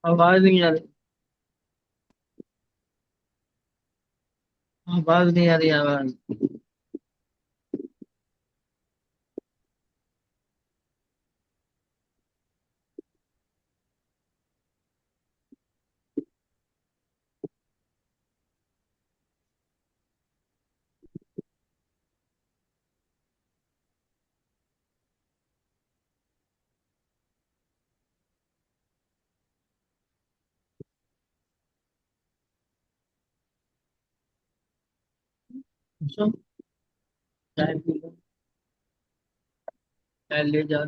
आवाज नहीं आ रही। आवाज नहीं आ रही, आवाज। पूछो। चाय पी लो। चाय ले जाओ।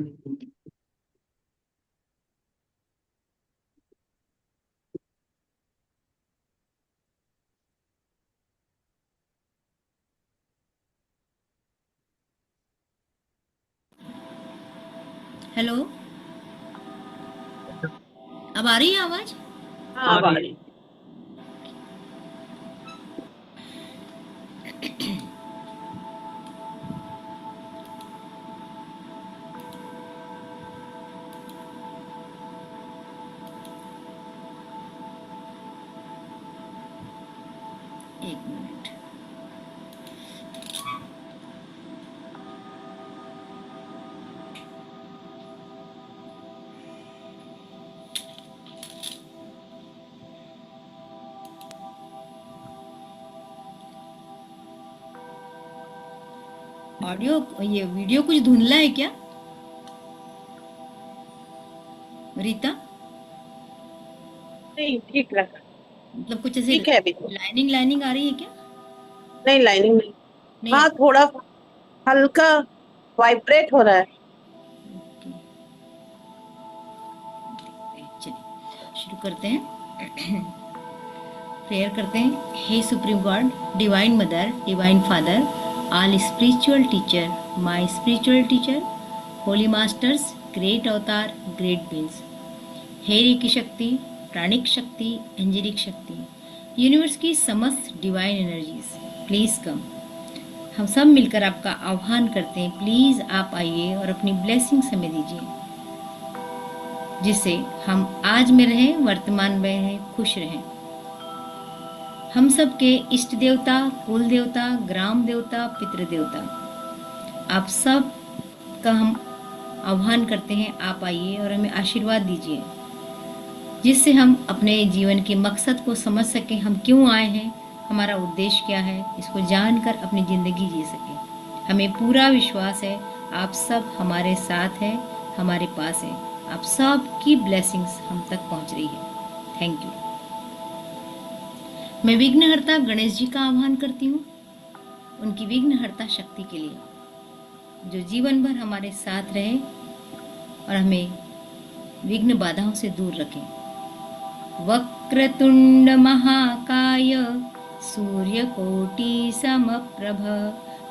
हेलो। अब आ रही है आवाज? हाँ, आ रही है। एक मिनट। ऑडियो, ये वीडियो कुछ धुंधला है क्या रीता? नहीं, ठीक लगा। मतलब कुछ ऐसे ठीक है अभी तो। लाइनिंग लाइनिंग आ रही है क्या? नहीं, लाइनिंग नहीं। नहीं आ हाँ, थोड़ा हल्का वाइब्रेट हो रहा है। ओके, चलिए शुरू करते हैं। प्रेयर करते हैं। हे supreme God, divine mother, divine father, all spiritual teacher, my spiritual teacher, holy masters, great avatar, great beings, हेरी की शक्ति, प्राणिक शक्ति, एंजेलिक शक्ति, यूनिवर्स की समस्त डिवाइन एनर्जीज, प्लीज कम। हम सब मिलकर आपका आह्वान करते हैं, प्लीज आप आइए और अपनी ब्लेसिंग्स हमें दीजिए, जिससे हम आज में रहें, वर्तमान में रहें, खुश रहें। हम सब के इष्ट देवता, कुल देवता, ग्राम देवता, पितृ देवता, आप सब का हम आह्वान करते हैं, आप आइए और हमें आशीर्वाद दीजिए, जिससे हम अपने जीवन के मकसद को समझ सकें, हम क्यों आए हैं, हमारा उद्देश्य क्या है, इसको जानकर अपनी ज़िंदगी जी सकें। हमें पूरा विश्वास है आप सब हमारे साथ हैं, हमारे पास हैं। आप सब की ब्लेसिंग्स हम तक पहुंच रही है। Thank you. मैं विघ्नहर्ता गणेश जी का आह्वान करती हूँ, उनकी विघ्नहर्ता शक्ति के लिए, जो जीवन भर हमारे साथ रहे और हमें विघ्न बाधाओं से दूर रखें। वक्रतुंड महाकाय, सूर्यकोटि समप्रभ,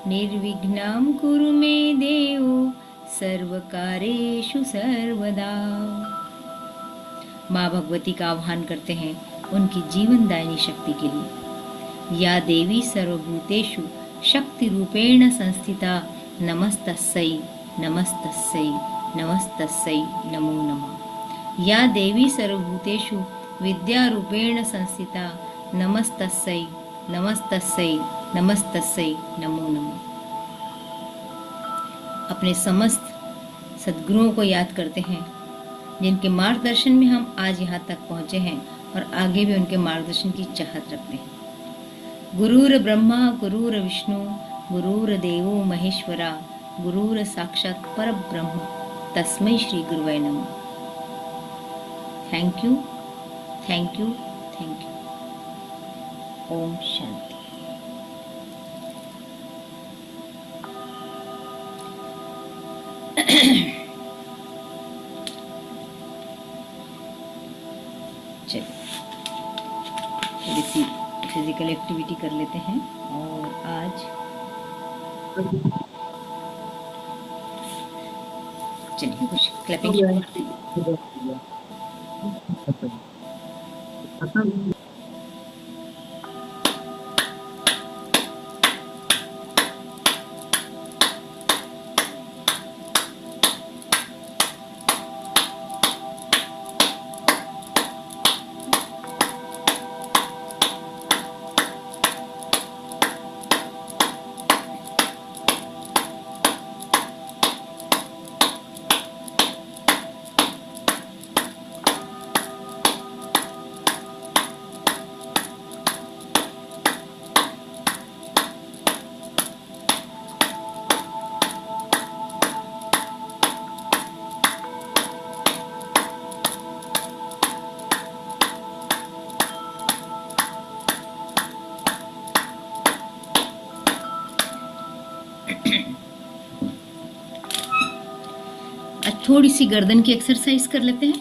निर्विघ्नं कुरु मे देव, सर्वकारेषु सर्वदा। माँ भगवती का आह्वान करते हैं उनकी जीवनदायिनी शक्ति के लिए। या देवी सर्वभूतेषु शक्ति रूपेण संस्थिता, नमस्तस्यै नमस्तस्यै नमस्तस्यै नमो नमः। या देवी सर्वभूतेषु विद्या रूपेण संस्थिता, नमस्तस्यै नमस्तस्यै नमस्तस्यै नमो नमः। अपने समस्त सद्गुरुओं को याद करते हैं, जिनके मार्गदर्शन में हम आज यहाँ तक पहुँचे हैं और आगे भी उनके मार्गदर्शन की चाहत रखते हैं। गुरुर ब्रह्मा गुरुर विष्णु गुरुर्देवो महेश्वरा, गुरुर साक्षात पर ब्रह्म, तस्मै श्री गुरुवे नमः। Thank you, thank you, thank you. ओम शांति। चलिए थोड़ी सी फिजिकल एक्टिविटी कर लेते हैं। और आज चलिए कुछ क्लैपिंग। थोड़ी सी गर्दन की एक्सरसाइज कर लेते हैं।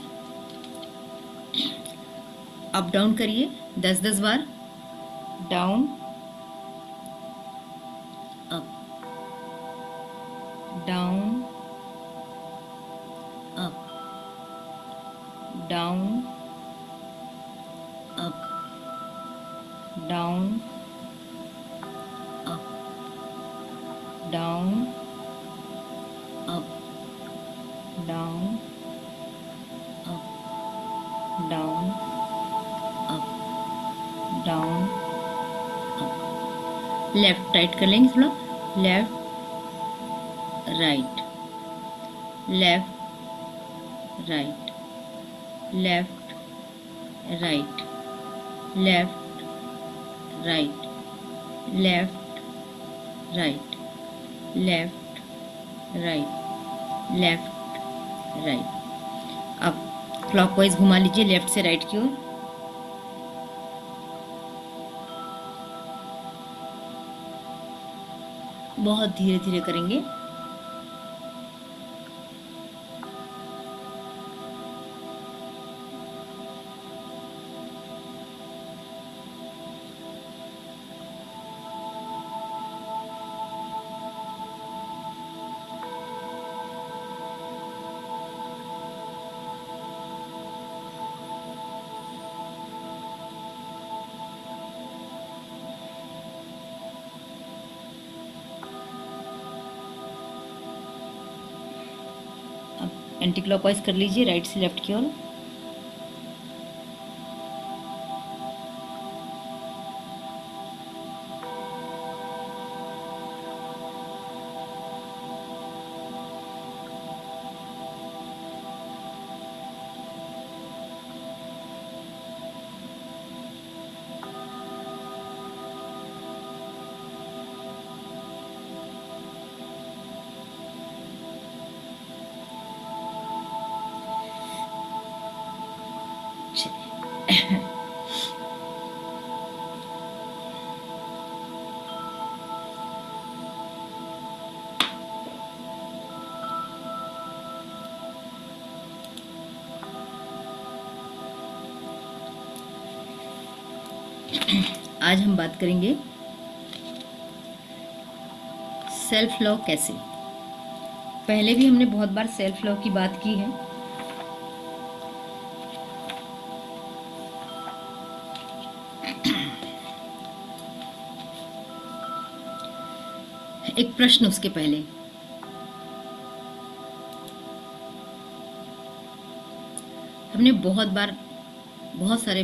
अप डाउन करिए 10-10 बार। Down, up, down, up, down, up, down, up, down, up, down, up, down, up, down, up. Left right कर लेंगे थोड़ा। Left right, left right, left right, left right, left right, left right, left right. अब clockwise घुमा लीजिए left से right की ओर। बहुत धीरे धीरे करेंगे। एंटी क्लॉकवाइज कर लीजिए राइट से लेफ्ट की ओर। आज हम बात करेंगे सेल्फ लव कैसे। पहले भी हमने बहुत बार सेल्फ लव की बात की है। एक प्रश्न उसके पहले, हमने बहुत बार बहुत सारे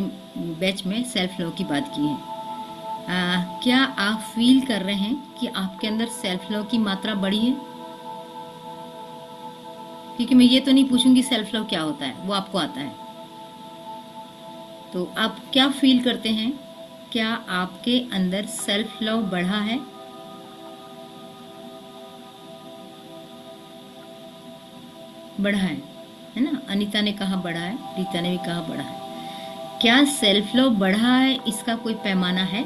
बैच में सेल्फ लव की बात की है। क्या आप फील कर रहे हैं कि आपके अंदर सेल्फ लव की मात्रा बढ़ी है? क्योंकि मैं ये तो नहीं पूछूंगी सेल्फ लव क्या होता है, वो आपको आता है। तो आप क्या फील करते हैं? क्या आपके अंदर सेल्फ लव बढ़ा है? बढ़ा है ना? अनीता ने कहा बढ़ा है, रीता ने भी कहा बढ़ा है। क्या सेल्फ लव बढ़ा है? इसका कोई पैमाना है?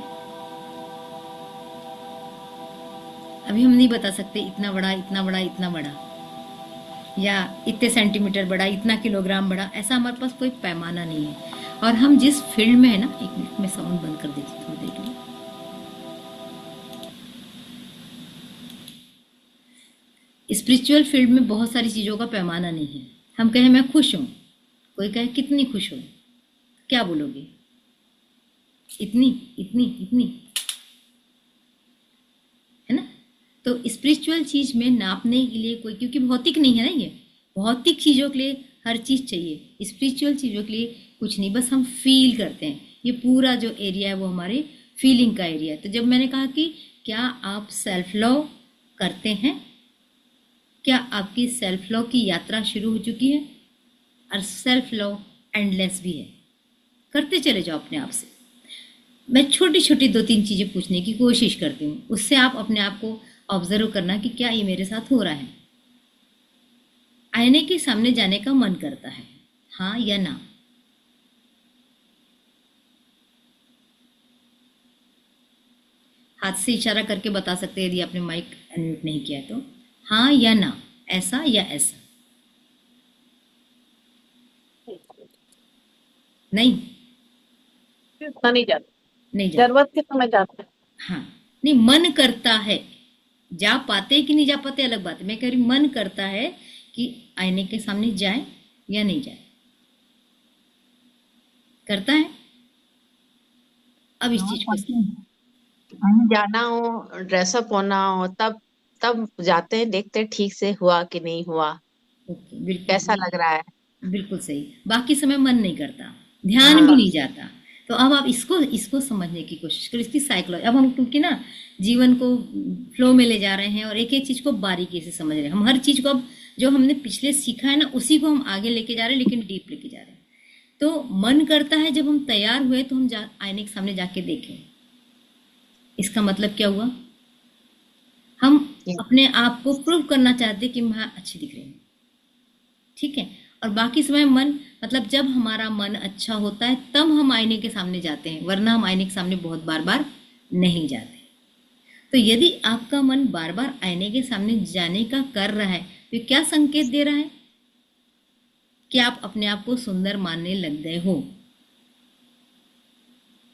अभी हम नहीं बता सकते इतना बड़ा, इतना बड़ा, इतना बड़ा, या इतने सेंटीमीटर बढ़ा, इतना किलोग्राम बढ़ा। ऐसा हमारे पास कोई पैमाना नहीं है। और हम जिस फील्ड में है ना, एक मिनट में साउंड बंद कर देती थोड़ी देर के लिए। स्पिरिचुअल फील्ड में बहुत सारी चीज़ों का पैमाना नहीं है। हम कहें मैं खुश हूँ, कोई कहे कितनी खुश हो, क्या बोलोगे? इतनी, इतनी, इतनी, है ना? तो स्पिरिचुअल चीज में नापने के लिए कोई, क्योंकि भौतिक नहीं है ना, ये भौतिक चीजों के लिए हर चीज चाहिए, स्पिरिचुअल चीजों के लिए कुछ नहीं, बस हम फील करते हैं। ये पूरा जो एरिया है वो हमारे फीलिंग का एरिया है। तो जब मैंने कहा कि क्या आप सेल्फ लव करते हैं, क्या आपकी सेल्फ लव की यात्रा शुरू हो चुकी है? और सेल्फ लव एंडलेस भी है, करते चले जाओ अपने आप से। मैं छोटी छोटी 2-3 चीज़ें पूछने की कोशिश करती हूँ, उससे आप अपने आप को ऑब्जर्व करना कि क्या ये मेरे साथ हो रहा है। आईने के सामने जाने का मन करता है, हाँ या ना? हाथ से इशारा करके बता सकते हैं यदि आपने माइक अनम्यूट नहीं किया तो, हाँ या ना, ऐसा या ऐसा। नहीं, इतना नहीं जाते, नहीं जाता। जरूरत के समय जाते हैं। हाँ, नहीं, मन करता है। जा पाते कि नहीं जा पाते अलग बात है, मैं कह रही हूँ मन करता है कि आईने के सामने जाए या नहीं जाए, करता है। अब इस हाँ, चीज को करते हैं। कहीं जाना हो, ड्रेसअप होना हो, तब तब जाते हैं, देखते हैं ठीक से हुआ कि नहीं हुआ, ओके, बिल्कुल कैसा लग रहा है। बिल्कुल सही। बाकी समय मन नहीं करता, ध्यान भी हाँ। नहीं जाता। तो अब आप इसको इसको समझने की कोशिश करो, इसकी साइकोलॉजी। अब हम क्योंकि ना जीवन को फ्लो में ले जा रहे हैं और एक एक चीज को बारीकी से समझ रहे हैं, हम हर चीज को अब जो हमने पिछले सीखा है ना उसी को हम आगे लेके जा रहे हैं, लेकिन डीप लेके जा रहे हैं। तो मन करता है जब हम तैयार हुए तो हम आईने के सामने जाके देखें। इसका मतलब क्या हुआ? हम ये- अपने आप को प्रूव करना चाहते हैं कि मैं अच्छी दिख रही हूँ, ठीक है। और बाकी समय मन, मतलब जब हमारा मन अच्छा होता है तब हम आईने के सामने जाते हैं, वरना हम आईने के सामने बहुत बार बार नहीं जाते। तो यदि आपका मन बार बार आईने के सामने जाने का कर रहा है तो ये क्या संकेत दे रहा है? कि आप अपने आप को सुंदर मानने लग गए हो।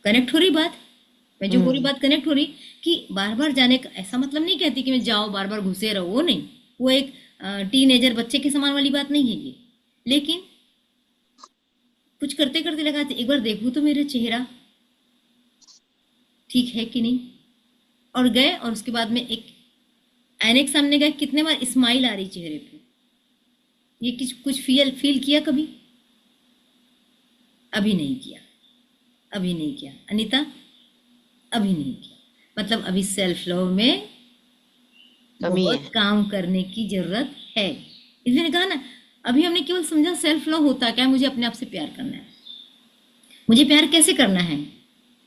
कनेक्ट हो रही बात? मैं जो हो रही हम्म। बात कनेक्ट हो रही? कि बार बार जाने का ऐसा मतलब नहीं कहती कि मैं जाओ बार बार घुसे रहो, वो नहीं। वो एक टीनेजर बच्चे के समान वाली बात नहीं है ये। लेकिन कुछ करते करते लगा एक बार देखूं तो मेरा चेहरा ठीक है कि नहीं। और गए और उसके बाद में एक आईने के सामने गए, कितने बार स्माइल आ रही चेहरे पे, ये कुछ फील फील किया कभी? अभी नहीं किया, अभी नहीं किया अनीता, अभी नहीं किया। मतलब अभी सेल्फ लव में कमी बहुत है। काम करने की जरूरत है। इसलिए कहा ना, अभी हमने केवल समझा सेल्फ लव होता क्या है, मुझे अपने आप से प्यार करना है। मुझे प्यार कैसे करना है,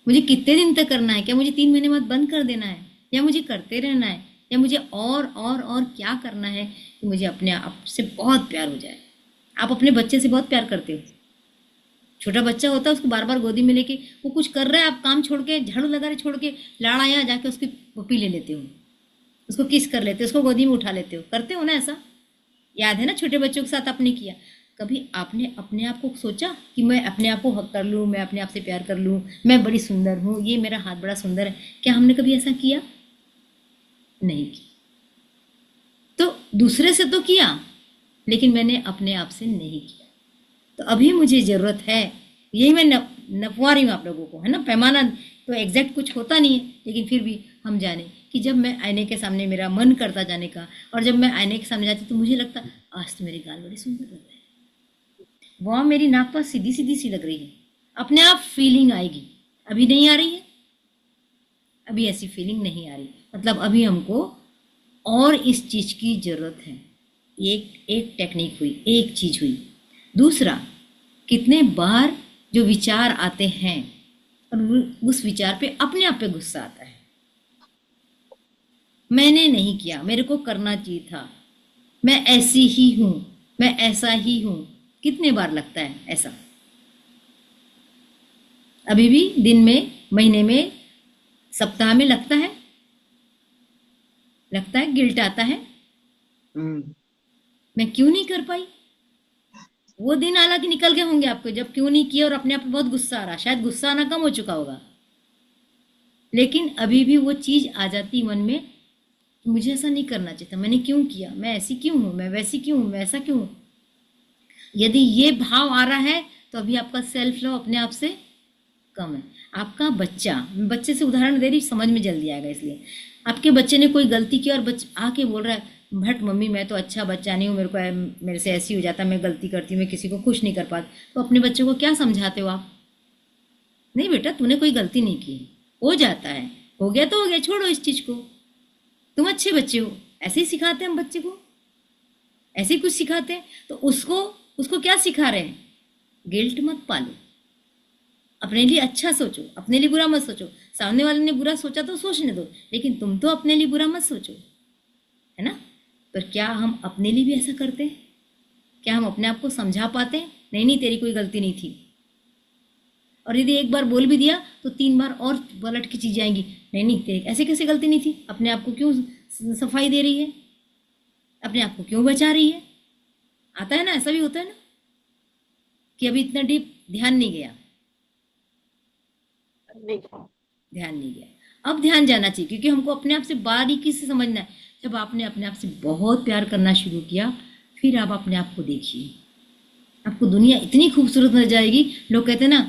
मुझे कितने दिन तक करना है, क्या मुझे 3 महीने बाद बंद कर देना है, या मुझे करते रहना है, या मुझे और क्या करना है कि मुझे अपने आप से बहुत प्यार हो जाए। आप अपने बच्चे से बहुत प्यार करते हो। छोटा बच्चा होता है, उसको बार बार गोदी में लेके वो कुछ कर रहा है, आप काम छोड़ के झाड़ू लगा रहे छोड़ के लड़ाया जाके उसकी पप्पी ले लेते हो, उसको किस कर लेते हो, उसको गोदी में उठा लेते हो, करते हो ना ऐसा? याद है ना छोटे बच्चों के साथ आपने किया? कभी आपने अपने आप को सोचा कि मैं अपने आप को हक कर लूँ, मैं अपने आप से प्यार कर लूँ, मैं बड़ी सुंदर हूँ, ये मेरा हाथ बड़ा सुंदर है? क्या हमने कभी ऐसा किया? नहीं किया। तो दूसरे से तो किया, लेकिन मैंने अपने आप से नहीं किया। तो अभी मुझे ज़रूरत है, यही मैं नपवा रही हूँ आप लोगों को, है ना। पैमाना तो एग्जैक्ट कुछ होता नहीं है, लेकिन फिर भी हम जाने कि जब मैं आईने के सामने मेरा मन करता जाने का, और जब मैं आईने के सामने जाती तो मुझे लगता आज तो मेरे गाल बड़े सुंदर लग रहे हैं, वह मेरी नाक पर सीधी सीधी सी लग रही है। अपने आप फीलिंग आएगी। अभी नहीं आ रही है, अभी ऐसी फीलिंग नहीं आ रही, मतलब अभी हमको और इस चीज की जरूरत है। एक एक टेक्निक हुई, एक चीज हुई। दूसरा, कितने बार जो विचार आते हैं और उस विचार पे अपने आप पे गुस्सा आता है, मैंने नहीं किया, मेरे को करना चाहिए था, मैं ऐसी ही हूं, मैं ऐसा ही हूं। कितने बार लगता है ऐसा? अभी भी दिन में, महीने में, सप्ताह में लगता है? लगता है, गिल्ट आता है, हम्म। मैं क्यों नहीं कर पाई। वो दिन हालांकि निकल गए होंगे आपको जब क्यों नहीं किया और अपने आप पे बहुत गुस्सा आ रहा, शायद गुस्सा आना कम हो चुका होगा, लेकिन अभी भी वो चीज आ जाती मन में कि मुझे ऐसा नहीं करना चाहिए था, मैंने क्यों किया, मैं ऐसी क्यों हूं, मैं वैसी क्यों हूं, मैं ऐसा क्यों हूं। यदि ये भाव आ रहा है तो अभी आपका सेल्फ लव अपने आप से कम है। आपका बच्चा, मैं बच्चे से उदाहरण दे रही, समझ में जल्दी आएगा इसलिए। आपके बच्चे ने कोई गलती की और आके बोल रहा है भट मम्मी मैं तो अच्छा बच्चा नहीं हूँ, मेरे से ऐसी हो जाता, मैं गलती करती हूँ, मैं किसी को खुश नहीं कर पाती। तो अपने बच्चे को क्या समझाते हो आप? नहीं बेटा, तूने कोई गलती नहीं की, हो जाता है, हो गया तो हो गया, छोड़ो इस चीज को, तुम अच्छे बच्चे हो। ऐसे ही सिखाते हैं हम बच्चे को, ऐसे ही कुछ सिखाते हैं। तो उसको उसको क्या सिखा रहे हैं? गिल्ट मत पालो, अपने लिए अच्छा सोचो, अपने लिए बुरा मत सोचो। सामने वाले ने बुरा सोचा तो सोचने दो, लेकिन तुम तो अपने लिए बुरा मत सोचो, है ना। पर क्या हम अपने लिए भी ऐसा करते हैं? क्या हम अपने आप को समझा पाते हैं? नहीं नहीं, तेरी कोई गलती नहीं थी। और यदि एक बार बोल भी दिया तो 3 बार और पलट की चीजें आएंगी, नहीं नहीं तेरी ऐसे कैसे गलती नहीं थी, अपने आप को क्यों सफाई दे रही है, अपने आप को क्यों बचा रही है। आता है ना, ऐसा भी होता है ना कि अभी इतना डीप ध्यान नहीं गया, नहीं। ध्यान नहीं गया। अब ध्यान जाना चाहिए, क्योंकि हमको अपने आप से बारीकी से समझना है। जब आपने अपने आप से बहुत प्यार करना शुरू किया, फिर आप अपने आप को देखिए, आपको दुनिया इतनी खूबसूरत नजर जाएगी। लोग कहते हैं ना,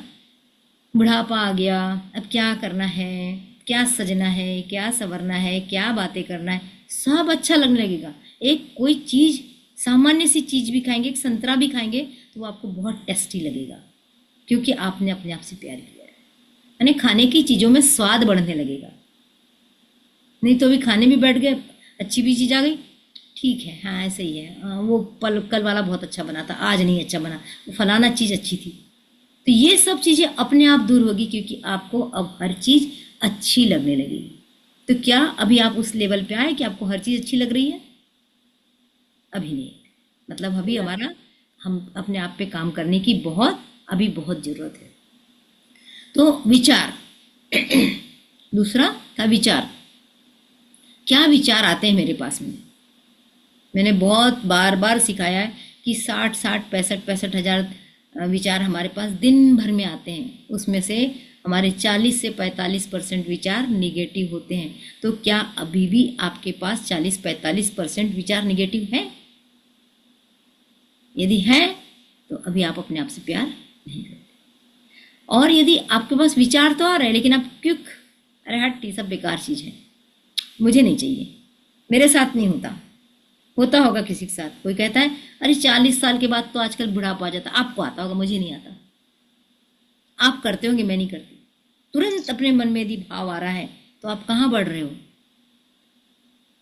बुढ़ापा आ गया, अब क्या करना है, क्या सजना है, क्या संवरना है, क्या बातें करना है, सब अच्छा लगने लगेगा। एक कोई चीज, सामान्य सी चीज भी खाएंगे, एक संतरा भी खाएंगे, तो वो आपको बहुत टेस्टी लगेगा, क्योंकि आपने अपने आप से प्यार किया है। यानी खाने की चीजों में स्वाद बढ़ने लगेगा। नहीं तो अभी खाने भी बैठ गए, अच्छी भी चीज आ गई, ठीक है, हाँ ऐसे ही है, वो पल कल वाला बहुत अच्छा बना था, आज नहीं अच्छा बना, वो फलाना चीज अच्छी थी। तो ये सब चीजें अपने आप दूर होगी, क्योंकि आपको अब हर चीज अच्छी लगने लगेगी। तो क्या अभी आप उस लेवल पे आए कि आपको हर चीज अच्छी लग रही है? अभी नहीं। मतलब अभी हमारा, हम अपने आप पे काम करने की अभी बहुत जरूरत है। तो विचार, दूसरा था विचार। क्या विचार आते हैं मेरे पास में? मैंने बहुत बार बार सिखाया है कि 60 65 हजार विचार हमारे पास दिन भर में आते हैं। उसमें से हमारे 40 से 45% विचार निगेटिव होते हैं। तो क्या अभी भी आपके पास 40-45% विचार निगेटिव हैं? यदि है तो अभी आप अपने आप से प्यार नहीं करते। और यदि आपके पास विचार तो आ रहे हैं, लेकिन आप क्विक, अरे हट, ये सब बेकार चीज है, मुझे नहीं चाहिए, मेरे साथ नहीं होता। होता होगा किसी के साथ, कोई कहता है अरे 40 साल के बाद तो आजकल बुढ़ापा आ जाता, आपको आता होगा, मुझे नहीं आता। आप करते होंगे, मैं नहीं करती। तुरंत अपने मन में यदि भाव आ रहा है, तो आप कहाँ बढ़ रहे हो?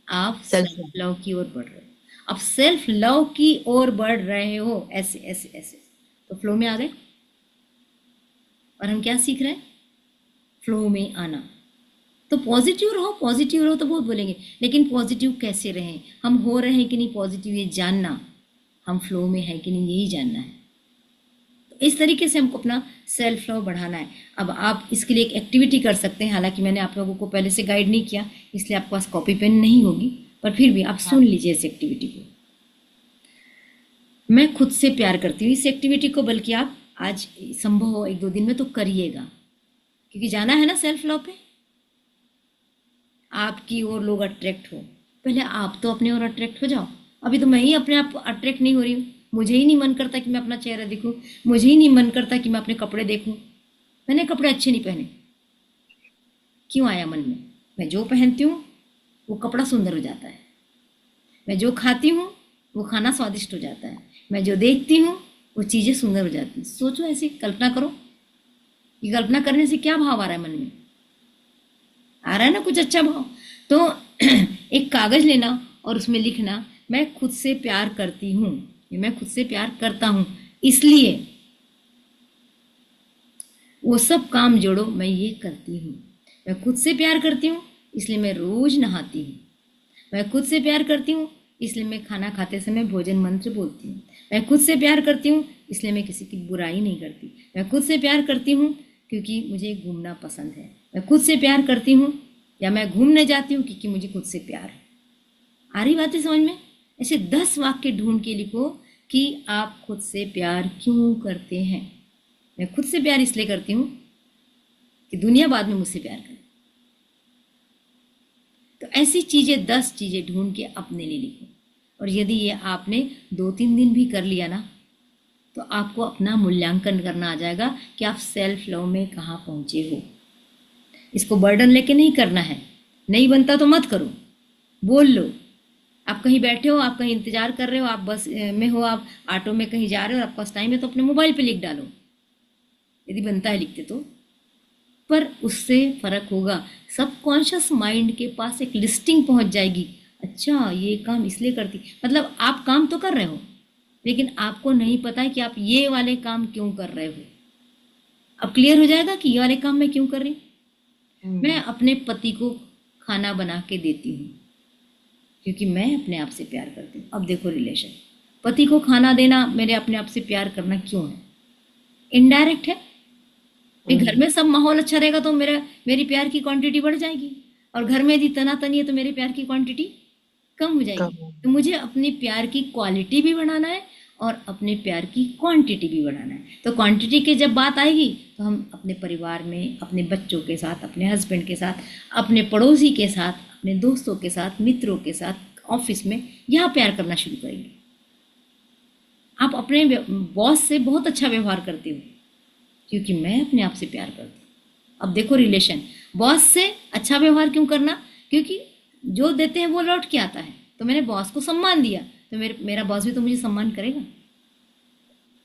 आप सेल्फ सेल्फ लव की ओर बढ़ रहे हो। अब सेल्फ लव की ओर बढ़ रहे हो, ऐसे ऐसे ऐसे, तो फ्लो में आ गए। और हम क्या सीख रहे हैं? फ्लो में आना। तो पॉजिटिव रहो तो बहुत बोलेंगे, लेकिन पॉजिटिव कैसे रहें? हम हो रहे हैं कि नहीं पॉजिटिव, ये जानना, हम फ्लो में है कि नहीं, यही जानना है। तो इस तरीके से हमको अपना सेल्फ लव बढ़ाना है। अब आप इसके लिए एक एक्टिविटी कर सकते हैं। हालांकि मैंने आप लोगों को पहले से गाइड नहीं किया, इसलिए आपके पास कॉपी पेन नहीं होगी, पर फिर भी आप सुन लीजिए इस एक्टिविटी को। मैं खुद से प्यार करती हूँ, इस एक्टिविटी को बल्कि आप आज संभव हो 1-2 दिन में तो करिएगा, क्योंकि जाना है ना सेल्फ लव पे। आपकी ओर लोग अट्रैक्ट हो, पहले आप तो अपने ओर अट्रैक्ट हो जाओ। अभी तो मैं ही अपने आप अट्रैक्ट नहीं हो रही हूँ, मुझे ही नहीं मन करता कि मैं अपना चेहरा देखूं, मुझे ही नहीं मन करता कि मैं अपने कपड़े देखूं। मैंने कपड़े अच्छे नहीं पहने, क्यों आया मन में? मैं जो पहनती हूँ वो कपड़ा सुंदर हो जाता है, मैं जो खाती हूँ वो खाना स्वादिष्ट हो जाता है, मैं जो देखती हूँ वो चीज़ें सुंदर हो जाती हैं। सोचो, ऐसी कल्पना करो। ये कल्पना करने से क्या भाव आ रहा है मन में? आ रहा है ना कुछ अच्छा भाव? तो एक कागज लेना और उसमें लिखना, मैं खुद से प्यार करती हूँ, मैं खुद से प्यार करता हूँ, इसलिए वो सब काम जोड़ो, मैं ये करती हूँ। मैं खुद से प्यार करती हूँ, इसलिए मैं रोज नहाती हूँ। मैं खुद से प्यार करती हूँ, इसलिए मैं खाना खाते समय भोजन मंत्र बोलती हूँ। मैं खुद से प्यार करती हूँ, इसलिए मैं किसी की बुराई नहीं करती। मैं खुद से प्यार करती हूँ क्योंकि मुझे घूमना पसंद है। मैं खुद से प्यार करती हूँ, या मैं घूमने जाती हूँ क्योंकि मुझे खुद से प्यार है। आ रही बातें समझ में? ऐसे 10 वाक्य ढूंढ के लिखो कि आप खुद से प्यार क्यों करते हैं। मैं खुद से प्यार इसलिए करती हूँ कि दुनिया बाद में मुझसे प्यार करे। तो ऐसी चीजें 10 चीजें ढूंढ के अपने लिए लिखो। और यदि ये आपने 2-3 दिन भी कर लिया ना, तो आपको अपना मूल्यांकन करना आ जाएगा कि आप सेल्फ लव में कहाँ पहुंचे हो। इसको बर्डन लेके नहीं करना है, नहीं बनता तो मत करो, बोल लो। आप कहीं बैठे हो, आप कहीं इंतजार कर रहे हो, आप बस में हो, आप ऑटो में कहीं जा रहे हो, आपके पास टाइम है तो अपने मोबाइल पे लिख डालो, यदि बनता है लिखते तो। पर उससे फर्क होगा, सबकॉन्शियस माइंड के पास एक लिस्टिंग पहुंच जाएगी। अच्छा, ये काम इसलिए करती, मतलब आप काम तो कर रहे हो, लेकिन आपको नहीं पता है कि आप ये वाले काम क्यों कर रहे हो। अब क्लियर हो जाएगा कि ये वाले काम मैं क्यों कर रही हूँ। मैं अपने पति को खाना बना के देती हूँ क्योंकि मैं अपने आप से प्यार करती हूँ। अब देखो रिलेशन, पति को खाना देना मेरे अपने आप से प्यार करना क्यों है? इनडायरेक्ट है। घर में सब माहौल अच्छा रहेगा तो मेरी प्यार की क्वांटिटी बढ़ जाएगी, और घर में यदि तनातनी है तो मेरे प्यार की क्वांटिटी कम हो जाएगी। तो मुझे अपनी प्यार की क्वालिटी भी बढ़ाना है और अपने प्यार की क्वांटिटी भी बढ़ाना है। तो क्वांटिटी की जब बात आएगी तो हम अपने परिवार में, अपने बच्चों के साथ, अपने हस्बैंड के साथ, अपने पड़ोसी के साथ, अपने दोस्तों के साथ, मित्रों के साथ, ऑफिस में, यहाँ प्यार करना शुरू करेंगे। आप अपने बॉस से बहुत अच्छा व्यवहार करते हो क्योंकि मैं अपने आप से प्यार करती हूँ। अब देखो रिलेशन, बॉस से अच्छा व्यवहार क्यों करना? क्योंकि जो देते हैं वो लौट के आता है। तो मैंने बॉस को सम्मान दिया तो मेरा बॉस भी तो मुझे सम्मान करेगा।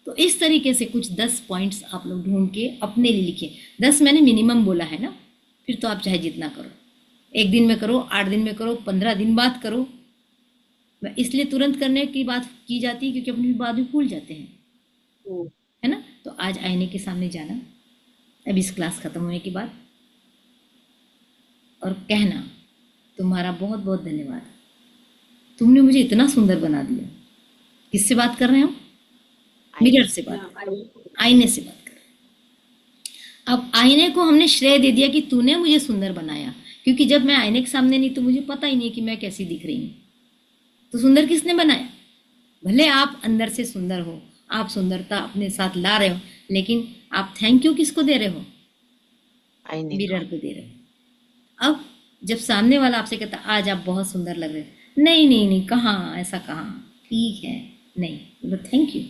तो इस तरीके से कुछ 10 पॉइंट्स आप लोग ढूंढ के अपने लिए लिखिए। 10 मैंने मिनिमम बोला है ना, फिर तो आप चाहे जितना करो, 1 दिन में करो, 8 दिन में करो, 15 दिन बाद करो। मैं इसलिए तुरंत करने की बात की जाती है क्योंकि अपनी बाद में भूल जाते हैं, है ना। तो आज आईने के सामने जाना अब इस क्लास खत्म होने के बाद और कहना, तुम्हारा बहुत बहुत धन्यवाद, तुमने मुझे इतना सुंदर बना दिया। किससे बात कर रहे हैं हम? मिरर से बात कर रहे हैं, आईने से बात कर रहे हैं। अब आईने को हमने श्रेय दे दिया कि तूने मुझे सुंदर बनाया, क्योंकि जब मैं आईने के सामने नहीं तो मुझे पता ही नहीं कि मैं कैसी दिख रही हूँ। तो सुंदर किसने बनाया? भले आप अंदर से सुंदर हो, आप सुंदरता अपने साथ ला रहे हो, लेकिन आप थैंक यू किसको दे रहे हो? आईने मिरर को दे रहे हो। अब जब सामने वाला आपसे कहता आज आप बहुत सुंदर लग रहे हो, नहीं नहीं नहीं, कहाँ, ऐसा कहाँ, ठीक है, नहीं, बोलो थैंक यू।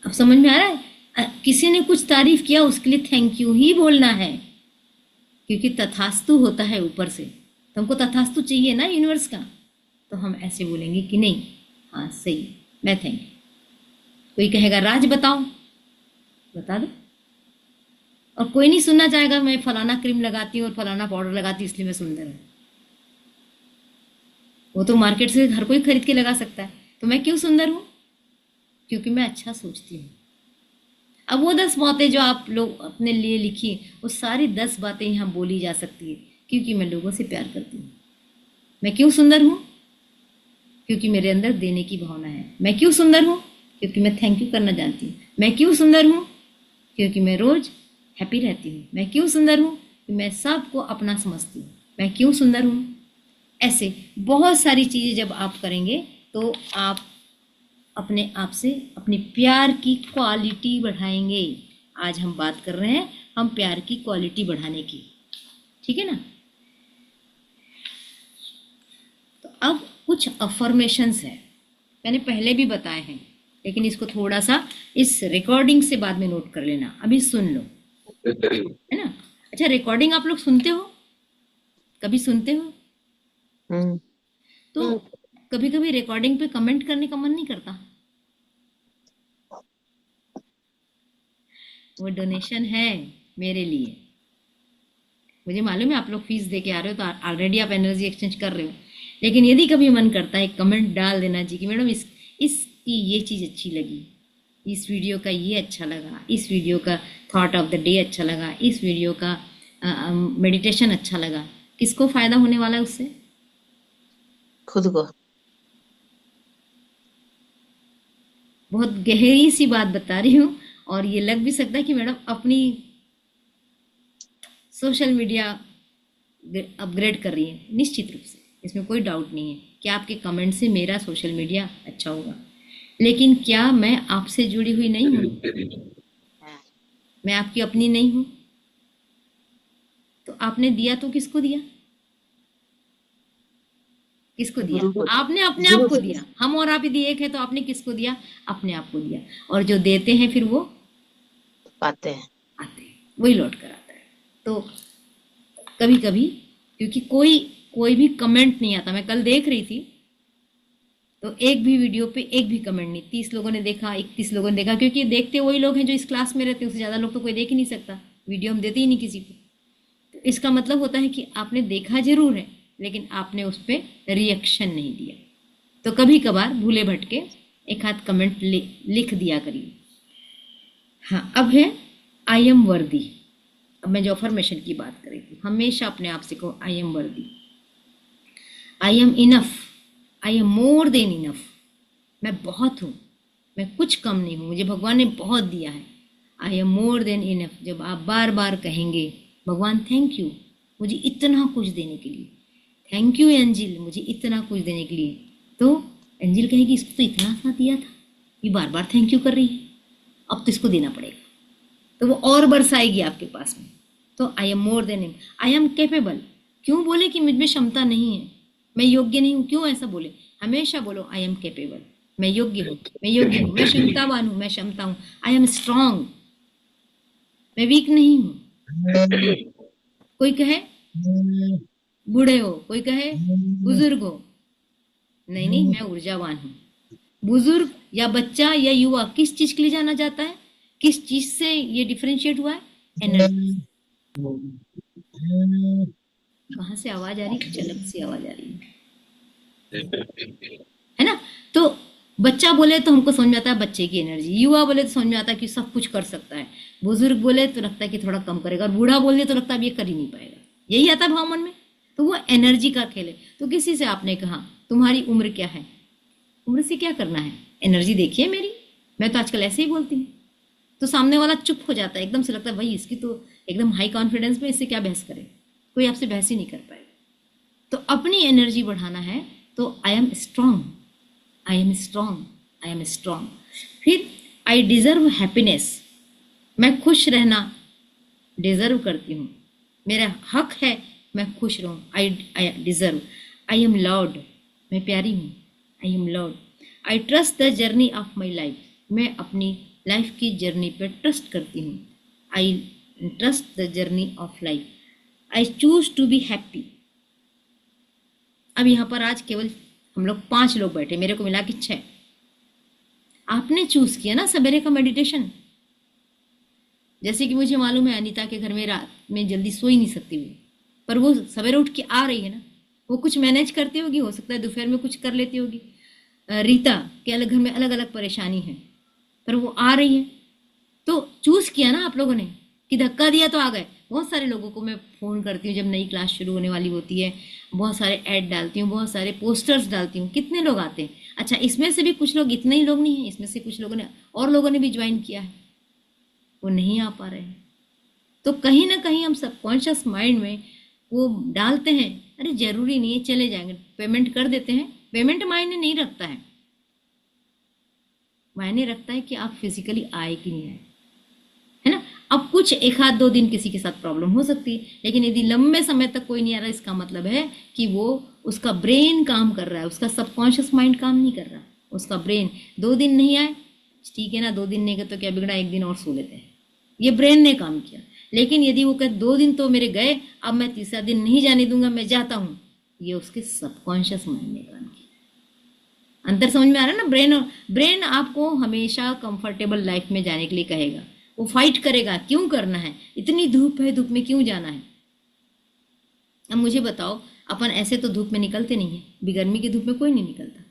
अब समझ में आ रहा है? किसी ने कुछ तारीफ किया उसके लिए थैंक यू ही बोलना है, क्योंकि तथास्तु होता है ऊपर से, तो हमको तथास्तु चाहिए ना यूनिवर्स का। तो हम ऐसे बोलेंगे कि नहीं, हाँ सही, मैं थैंक यू। कोई कहेगा राज बताओ, बता दो। और कोई नहीं सुनना चाहेगा मैं फलाना क्रीम लगाती हूँ और फलाना पाउडर लगाती हूँ इसलिए मैं सुंदर हूँ। वो तो मार्केट से हर कोई खरीद के लगा सकता है। तो मैं क्यों सुंदर हूँ? क्योंकि मैं अच्छा सोचती हूँ। अब वो 10 बातें जो आप लोग अपने लिए लिखी, वो सारी 10 बातें यहाँ बोली जा सकती है, क्योंकि मैं लोगों से प्यार करती हूँ। मैं क्यों सुंदर हूँ? क्योंकि मेरे अंदर देने की भावना है। मैं क्यों सुंदर हूँ? क्योंकि मैं थैंक यू करना जानती हूँ। मैं क्यों सुंदर हूँ? क्योंकि मैं रोज हैप्पी रहती हूँ। मैं क्यों सुंदर हूँ? कि मैं सबको अपना समझती हूँ। मैं क्यों सुंदर हूँ? ऐसे बहुत सारी चीज़ें जब आप करेंगे तो आप अपने आप से अपने प्यार की क्वालिटी बढ़ाएंगे। आज हम बात कर रहे हैं हम प्यार की क्वालिटी बढ़ाने की, ठीक है ना। तो अब कुछ अफर्मेशंस है, मैंने पहले भी बताए हैं, लेकिन इसको थोड़ा सा इस रिकॉर्डिंग से बाद में नोट कर लेना। अभी सुन लो, है ना। अच्छा, रिकॉर्डिंग आप लोग सुनते हो? कभी सुनते हो? तो कभी कभी रिकॉर्डिंग पे कमेंट करने का मन नहीं करता? वो डोनेशन है मेरे लिए। मुझे मालूम है आप लोग फीस दे के आ रहे हो, तो ऑलरेडी आप एनर्जी एक्सचेंज कर रहे हो, लेकिन यदि कभी मन करता है कमेंट डाल देना जी कि मैडम इसकी ये चीज़ अच्छी लगी, इस वीडियो का ये अच्छा लगा, इस वीडियो का थॉट ऑफ द डे अच्छा लगा, इस वीडियो का मेडिटेशन अच्छा लगा। किसको फ़ायदा होने वाला है उससे? खुद को। बहुत गहरी सी बात बता रही हूँ, और ये लग भी सकता है कि मैडम अपनी सोशल मीडिया अपग्रेड कर रही है। निश्चित रूप से इसमें कोई डाउट नहीं है कि आपके कमेंट से मेरा सोशल मीडिया अच्छा होगा, लेकिन क्या मैं आपसे जुड़ी हुई नहीं हूँ? मैं आपकी अपनी नहीं हूँ? तो आपने दिया तो किसको दिया? किसको दिया? आपने अपने आप को दिया। हम और आप यदि एक है तो आपने किसको दिया? अपने आप को दिया। और जो देते हैं फिर वो पाते हैं, आते हैं, वही लौट कर आता है। तो कभी कभी क्योंकि कोई भी कमेंट नहीं आता, मैं कल देख रही थी तो एक भी वीडियो पे एक भी कमेंट नहीं, 30 लोगों ने देखा, 31 लोगों ने देखा, क्योंकि देखते वही लोग हैं जो इस क्लास में रहते हैं, उससे ज़्यादा लोग तो कोई देख ही नहीं सकता, वीडियो हम देते ही नहीं किसी को। तो इसका मतलब होता है कि आपने देखा जरूर है, लेकिन आपने उस पर रिएक्शन नहीं दिया। तो कभी कभार भूले भटके एक हाथ कमेंट लिख दिया करिए। हाँ, अब है आई एम वर्दी। अब मैं जो अफर्मेशन की बात कर रही थी, हमेशा अपने आप से कहो आई एम वर्दी, I am enough, I am more than enough. मैं बहुत हूँ, मैं कुछ कम नहीं हूँ, मुझे भगवान ने बहुत दिया है। I am more than enough जब आप बार बार कहेंगे भगवान थैंक यू मुझे इतना कुछ देने के लिए, थैंक यू एंजिल मुझे इतना कुछ देने के लिए, तो एंजल कहेगी इसको तो इतना सा दिया था, ये बार बार थैंक यू कर रही है, अब तो इसको देना पड़ेगा। तो वो और बरसाएगी आपके पास में। तो I am more than him, I am capable. क्यों बोले कि मुझ में क्षमता नहीं है, मैं योग्य नहीं हूँ, क्यों ऐसा बोले? हमेशा बोलो आई एम कैपेबल, मैं योग्य हूँ, मैं योग्य हूँ, मैं क्षमतावान हूँ, मैं क्षमता हूँ, आई एम स्ट्रांग, मैं वीक नहीं हूँ। कोई कहे बूढ़े हो, कोई कहे बुजुर्ग हो, नहीं नहीं, मैं ऊर्जावान हूँ। बुजुर्ग या बच्चा या युवा किस चीज के लिए जाना जाता है? किस चीज से ये डिफरेंशिएट हुआ है? एनर्जी। कहाँ से आवाज आ रही? चलक सी आवाज आ रही है ना? तो बच्चा बोले तो हमको समझ में आता है बच्चे की एनर्जी, युवा बोले तो समझ में आता है कि सब कुछ कर सकता है, बुजुर्ग बोले तो लगता है कि थोड़ा कम करेगा, और बूढ़ा बोले तो लगता है अब ये कर ही नहीं पाएगा। यही आता है भाव मन में। तो वो एनर्जी का खेल है। तो किसी से आपने कहा तुम्हारी उम्र क्या है, उम्र से क्या करना है, एनर्जी देखिए मेरी, मैं तो आजकल ऐसे ही बोलती हूँ। तो सामने वाला चुप हो जाता है, एकदम से लगता है भाई इसकी तो एकदम हाई कॉन्फिडेंस में, इससे क्या बहस करे, कोई आपसे बहस ही नहीं कर पाएगा। तो अपनी एनर्जी बढ़ाना है तो I am strong, I am strong, I am strong. फिर आई डिजर्व हैप्पीनेस, मैं खुश रहना डिजर्व करती हूँ, मेरा हक है मैं खुश रहूँ। I deserve. I am loved, मैं प्यारी हूँ, I am loved. I trust the journey of my life, मैं अपनी लाइफ की जर्नी पर ट्रस्ट करती हूँ। I trust the journey of life. I choose to be happy. अब यहाँ पर आज केवल हम लोग 5 लोग बैठे, मेरे को मिला के 6। आपने चूज किया ना सवेरे का मेडिटेशन। जैसे कि मुझे मालूम है अनीता के घर में रात में जल्दी सो ही नहीं सकती हुई, पर वो सवेरे उठ के आ रही है ना, वो कुछ मैनेज करती होगी, हो सकता है दोपहर में कुछ कर लेती होगी। रीता के अलग घर में अलग अलग परेशानी है, पर वो आ रही है। तो चूज किया ना आप लोगों ने कि धक्का दिया तो आ गए। बहुत सारे लोगों को मैं फ़ोन करती हूँ जब नई क्लास शुरू होने वाली होती है, बहुत सारे ऐड डालती हूँ, बहुत सारे पोस्टर्स डालती हूँ, कितने लोग आते हैं। अच्छा, इसमें से भी कुछ लोग, इतने ही लोग नहीं हैं, इसमें से कुछ लोगों ने और लोगों ने भी ज्वाइन किया है, वो नहीं आ पा रहे हैं। तो कहीं ना कहीं हम सबकॉन्शियस माइंड में वो डालते हैं, अरे जरूरी नहीं है, चले जाएंगे, पेमेंट कर देते हैं। पेमेंट मायने नहीं रखता है, मायने रखता है कि आप फिजिकली आए कि नहीं आए, है ना। अब कुछ 1-2 दिन किसी के साथ प्रॉब्लम हो सकती है, लेकिन यदि लंबे समय तक कोई नहीं आ रहा, इसका मतलब है कि वो, उसका ब्रेन काम कर रहा है, उसका सबकॉन्शियस माइंड काम नहीं कर रहा। उसका ब्रेन 2 दिन नहीं आए, ठीक है ना, 2 दिन नहीं गए तो क्या बिगड़ा, 1 दिन और सो लेते हैं, ये ब्रेन ने काम किया। लेकिन यदि वो कहते 2 दिन तो मेरे गए, अब मैं तीसरा दिन नहीं जाने दूंगा, मैं जाता हूँ, ये उसके सबकॉन्शियस माइंड ने काम किया। अंतर समझ में आ रहा है ना। ब्रेन आपको हमेशा कंफर्टेबल लाइफ में जाने के लिए कहेगा, वो फाइट करेगा, क्यों करना है, इतनी धूप है, धूप में क्यों जाना है। अब मुझे बताओ, अपन ऐसे तो धूप में निकलते नहीं है, भी गर्मी की धूप में कोई नहीं निकलता,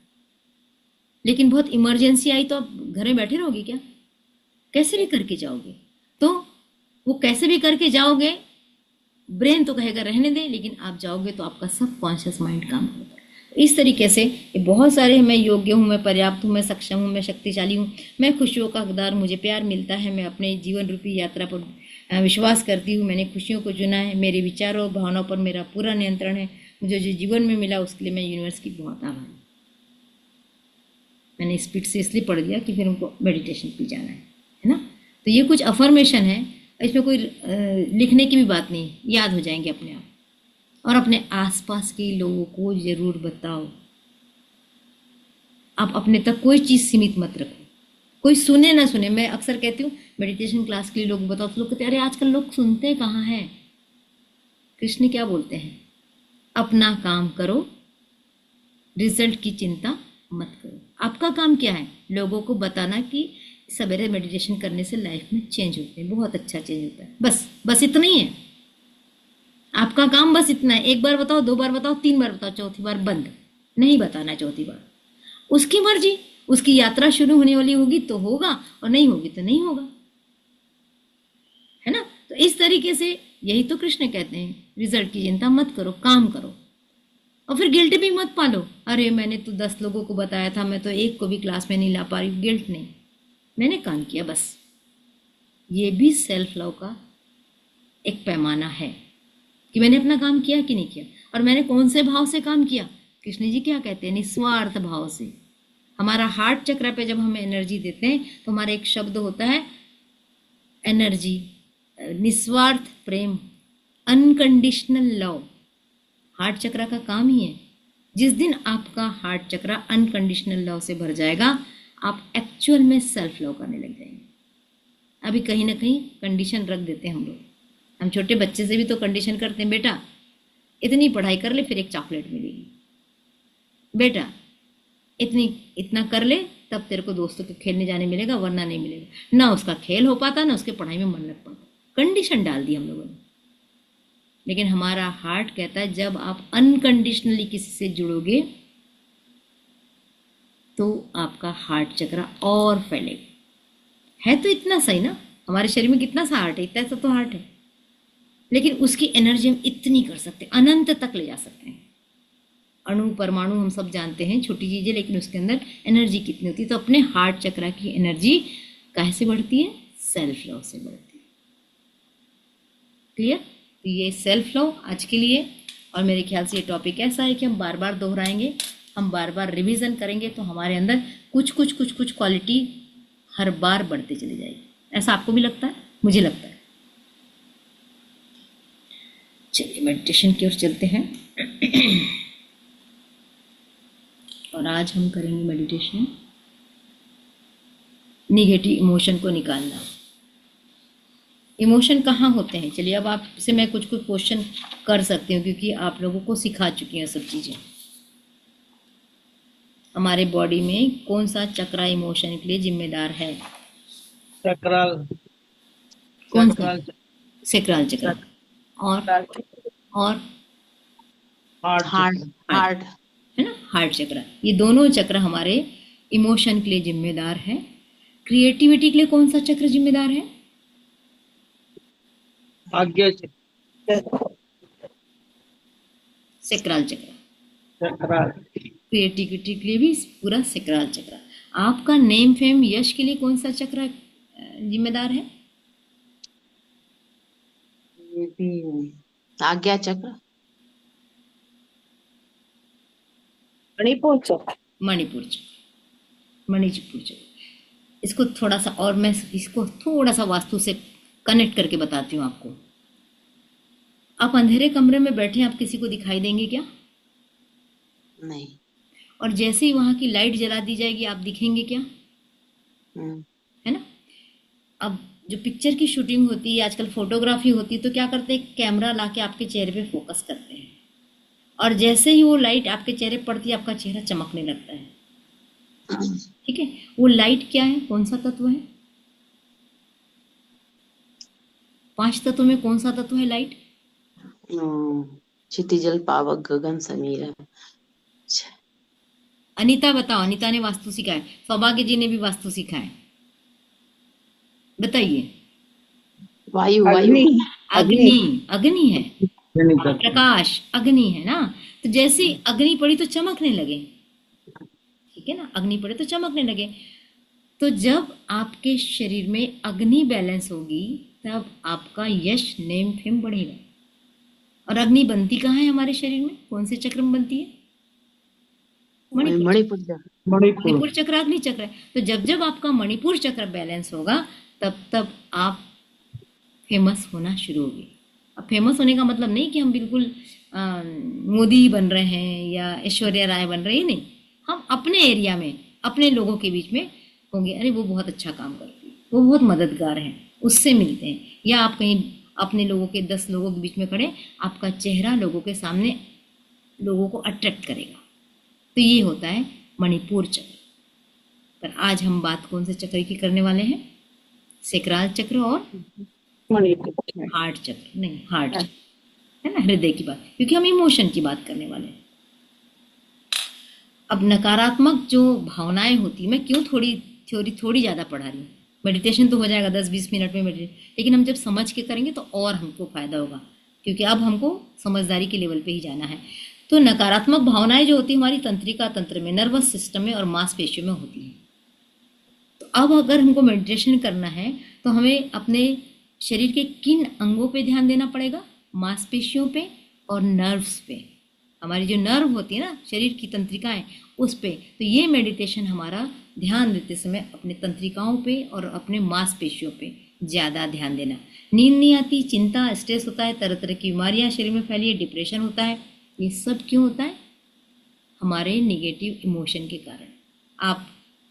लेकिन बहुत इमरजेंसी आई तो आप घर में बैठे रहोगे क्या? कैसे भी करके जाओगे। तो वो कैसे भी करके जाओगे, ब्रेन तो कहेगा रहने दे, लेकिन आप जाओगे तो आपका सब कॉन्शियस माइंड काम करता है। इस तरीके से बहुत सारे, मैं योग्य हूँ, मैं पर्याप्त हूँ, मैं सक्षम हूँ, मैं शक्तिशाली हूँ, मैं खुशियों का हकदार, मुझे प्यार मिलता है, मैं अपने जीवन रूपी यात्रा पर विश्वास करती हूँ, मैंने खुशियों को चुना है, मेरे विचारों भावनाओं पर मेरा पूरा नियंत्रण है, मुझे जो जीवन में मिला उसके लिए मैं यूनिवर्स की बहुत आभारी हूँ। मैंने स्पीड से इसलिए पढ़ दिया कि फिर उनको मेडिटेशन पे जाना है ना। तो ये कुछ अफर्मेशन है, इसमें कोई लिखने की भी बात नहीं, याद हो जाएंगे अपने आप। और अपने आसपास के लोगों को जरूर बताओ। आप अपने तक कोई चीज़ सीमित मत रखो, कोई सुने ना सुने। मैं अक्सर कहती हूँ मेडिटेशन क्लास के लिए लोग बताओ, तो लोग कहते हैं अरे आजकल लोग सुनते कहाँ हैं। कृष्ण क्या बोलते हैं, अपना काम करो, रिजल्ट की चिंता मत करो। आपका काम क्या है, लोगों को बताना कि सवेरे मेडिटेशन करने से लाइफ में चेंज होते हैं, बहुत अच्छा चेंज होता है। बस इतना ही है आपका काम, बस इतना है। 1 बार बताओ, 2 बार बताओ, 3 बार बताओ, चौथी बार बंद, नहीं बताना है चौथी बार। उसकी मर्जी, उसकी यात्रा शुरू होने वाली होगी तो होगा, और नहीं होगी तो नहीं होगा, है ना। तो इस तरीके से यही तो कृष्ण कहते हैं, रिजल्ट की चिंता मत करो, काम करो। और फिर गिल्ट भी मत पालो, अरे मैंने तो 10 लोगों को बताया था, मैं तो 1 को भी क्लास में नहीं ला पा रही। गिल्ट नहीं, मैंने काम किया बस। ये भी सेल्फ लव का एक पैमाना है कि मैंने अपना काम किया कि नहीं किया, और मैंने कौन से भाव से काम किया। कृष्ण जी क्या कहते हैं, निस्वार्थ भाव से। हमारा हार्ट चक्र पे जब हम एनर्जी देते हैं तो हमारा एक शब्द होता है एनर्जी, निस्वार्थ प्रेम, अनकंडीशनल लव। हार्ट चक्र का काम ही है। जिस दिन आपका हार्ट चक्र अनकंडीशनल लव से भर जाएगा, आप एक्चुअल में सेल्फ लव करने लग जाएंगे। अभी कहीं ना कहीं कंडीशन रख देते हैं हम लोग। हम छोटे बच्चे से भी तो कंडीशन करते हैं, बेटा इतनी पढ़ाई कर ले फिर एक चॉकलेट मिलेगी, बेटा इतना कर ले तब तेरे को दोस्तों के खेलने जाने मिलेगा, वरना नहीं मिलेगा। ना उसका खेल हो पाता, ना उसके पढ़ाई में मन लग पाता। कंडीशन डाल दी हम लोगों ने। लेकिन हमारा हार्ट कहता है जब आप अनकंडीशनली किसी से जुड़ोगे तो आपका हार्ट चक्र और फैलेगा। है तो इतना सही ना, हमारे शरीर में कितना सा हार्ट है, इतना सा तो हार्ट है, लेकिन उसकी एनर्जी हम इतनी कर सकते हैं, अनंत तक ले जा सकते हैं। अणु परमाणु हम सब जानते हैं, छोटी चीजें, लेकिन उसके अंदर एनर्जी कितनी होती है। तो अपने हार्ट चक्र की एनर्जी कैसे बढ़ती है? सेल्फ लव से बढ़ती है। क्लियर? तो ये सेल्फ लव आज के लिए, और मेरे ख्याल से ये टॉपिक ऐसा है कि हम बार बार दोहराएंगे, हम बार बार रिवीजन करेंगे, तो हमारे अंदर कुछ क्वालिटी हर बार बढ़ते चली जाएगी। ऐसा आपको भी लगता है? मुझे लगता है। चलिए मेडिटेशन की ओर चलते हैं। और आज हम करेंगे मेडिटेशन निगेटिव इमोशन को निकालना। इमोशन कहाँ होते हैं? चलिए अब आपसे मैं कुछ क्वेश्चन कर सकती हूँ, क्योंकि आप लोगों को सिखा चुकी हैं सब चीज़ें। हमारे बॉडी में कौन सा चक्र इमोशन के लिए जिम्मेदार है? चक्राल, कौन सा? चक्राल, सेक्रल चक्र। और हार्ट हार्ट चक्र, हार्ट है ना, हार्ट चक्र। ये दोनों चक्र हमारे इमोशन के लिए जिम्मेदार है। क्रिएटिविटी के लिए कौन सा चक्र जिम्मेदार है? आज्ञा चक्र, सेक्रल चक्र। चक्राल, क्रिएटिविटी के लिए भी पूरा सेक्रल चक्र। आपका नेम फेम यश के लिए कौन सा चक्र जिम्मेदार है? ये भी आज्ञा चक्र, मणिपुर चक्र, मणिपुर चक्र। मणिपुर चक्र। इसको थोड़ा सा, और मैं इसको थोड़ा सा वास्तु से कनेक्ट करके बताती हूँ आपको। आप अंधेरे कमरे में बैठे, आप किसी को दिखाई देंगे क्या? नहीं। और जैसे ही वहां की लाइट जला दी जाएगी, आप दिखेंगे क्या? है ना। अब जो पिक्चर की शूटिंग होती है, आजकल फोटोग्राफी होती है, तो क्या करते हैं, कैमरा लाके आपके चेहरे पे फोकस करते हैं, और जैसे ही वो लाइट आपके चेहरे पड़ती है, आपका चेहरा चमकने लगता है। ठीक है, वो लाइट क्या है? कौन सा तत्व है? 5 तत्वों में कौन सा तत्व है लाइट? क्षितिजल पावक गगन समीर। अनीता बताओ, अनीता ने वास्तु सीखा है, सौभाग्य जी ने भी वास्तु सीखा है, बताइए। वायु वायु अग्नि, अग्नि है, नहीं करते। प्रकाश अग्नि है ना। तो जैसे ही अग्नि पड़ी तो चमकने लगे, ठीक है ना, अग्नि पड़े तो चमकने लगे। तो जब आपके शरीर में अग्नि बैलेंस होगी, तब आपका यश नेम फेम बढ़ेगा। और अग्नि बनती कहाँ है हमारे शरीर में? कौन से चक्र में बनती है? मणिपुर चक्र। मणिपुर चक्र अग्नि चक्र है। तो जब जब आपका मणिपुर चक्र बैलेंस होगा, तब तब आप फेमस होना शुरू होगी। अब फेमस होने का मतलब नहीं कि हम बिल्कुल मोदी बन रहे हैं या ऐश्वर्या राय बन रहे हैं, नहीं। हम अपने एरिया में, अपने लोगों के बीच में होंगे, अरे वो बहुत अच्छा काम करती है, वो बहुत मददगार है, उससे मिलते हैं। या आप कहीं अपने लोगों के 10 लोगों के बीच में खड़े, आपका चेहरा लोगों के सामने लोगों को अट्रैक्ट करेगा। तो ये होता है मणिपुर चक्र। पर आज हम बात कौन से चक्र की करने वाले हैं? सेक्रल चक्र और हार्ट चक्र। नहीं, हार्ट चक्र है ना, हृदय की बात, क्योंकि हम इमोशन की बात करने वाले हैं। अब नकारात्मक जो भावनाएं होती, मैं क्यों थोड़ी ज़्यादा पढ़ा रही हूँ, मेडिटेशन तो हो जाएगा 10-20 मिनट में मेडिटेशन, लेकिन हम जब समझ के करेंगे तो और हमको फायदा होगा, क्योंकि अब हमको समझदारी के लेवल पे ही जाना है। तो नकारात्मक भावनाएं जो होती है हमारी तंत्रिका तंत्र में, नर्वस सिस्टम में और मांसपेशियों में होती है। तो अब अगर हमको मेडिटेशन करना है तो हमें अपने शरीर के किन अंगों पे ध्यान देना पड़ेगा? मांसपेशियों पे और नर्व्स पे। हमारी जो नर्व होती है ना, शरीर की तंत्रिकाएं, उस पे। तो ये मेडिटेशन हमारा ध्यान देते समय अपने तंत्रिकाओं पे और अपने मांसपेशियों पे ज़्यादा ध्यान देना। नींद नहीं आती, चिंता, स्ट्रेस होता है, तरह तरह की बीमारियां शरीर में फैली है, डिप्रेशन होता है, ये सब क्यों होता है? हमारे निगेटिव इमोशन के कारण। आप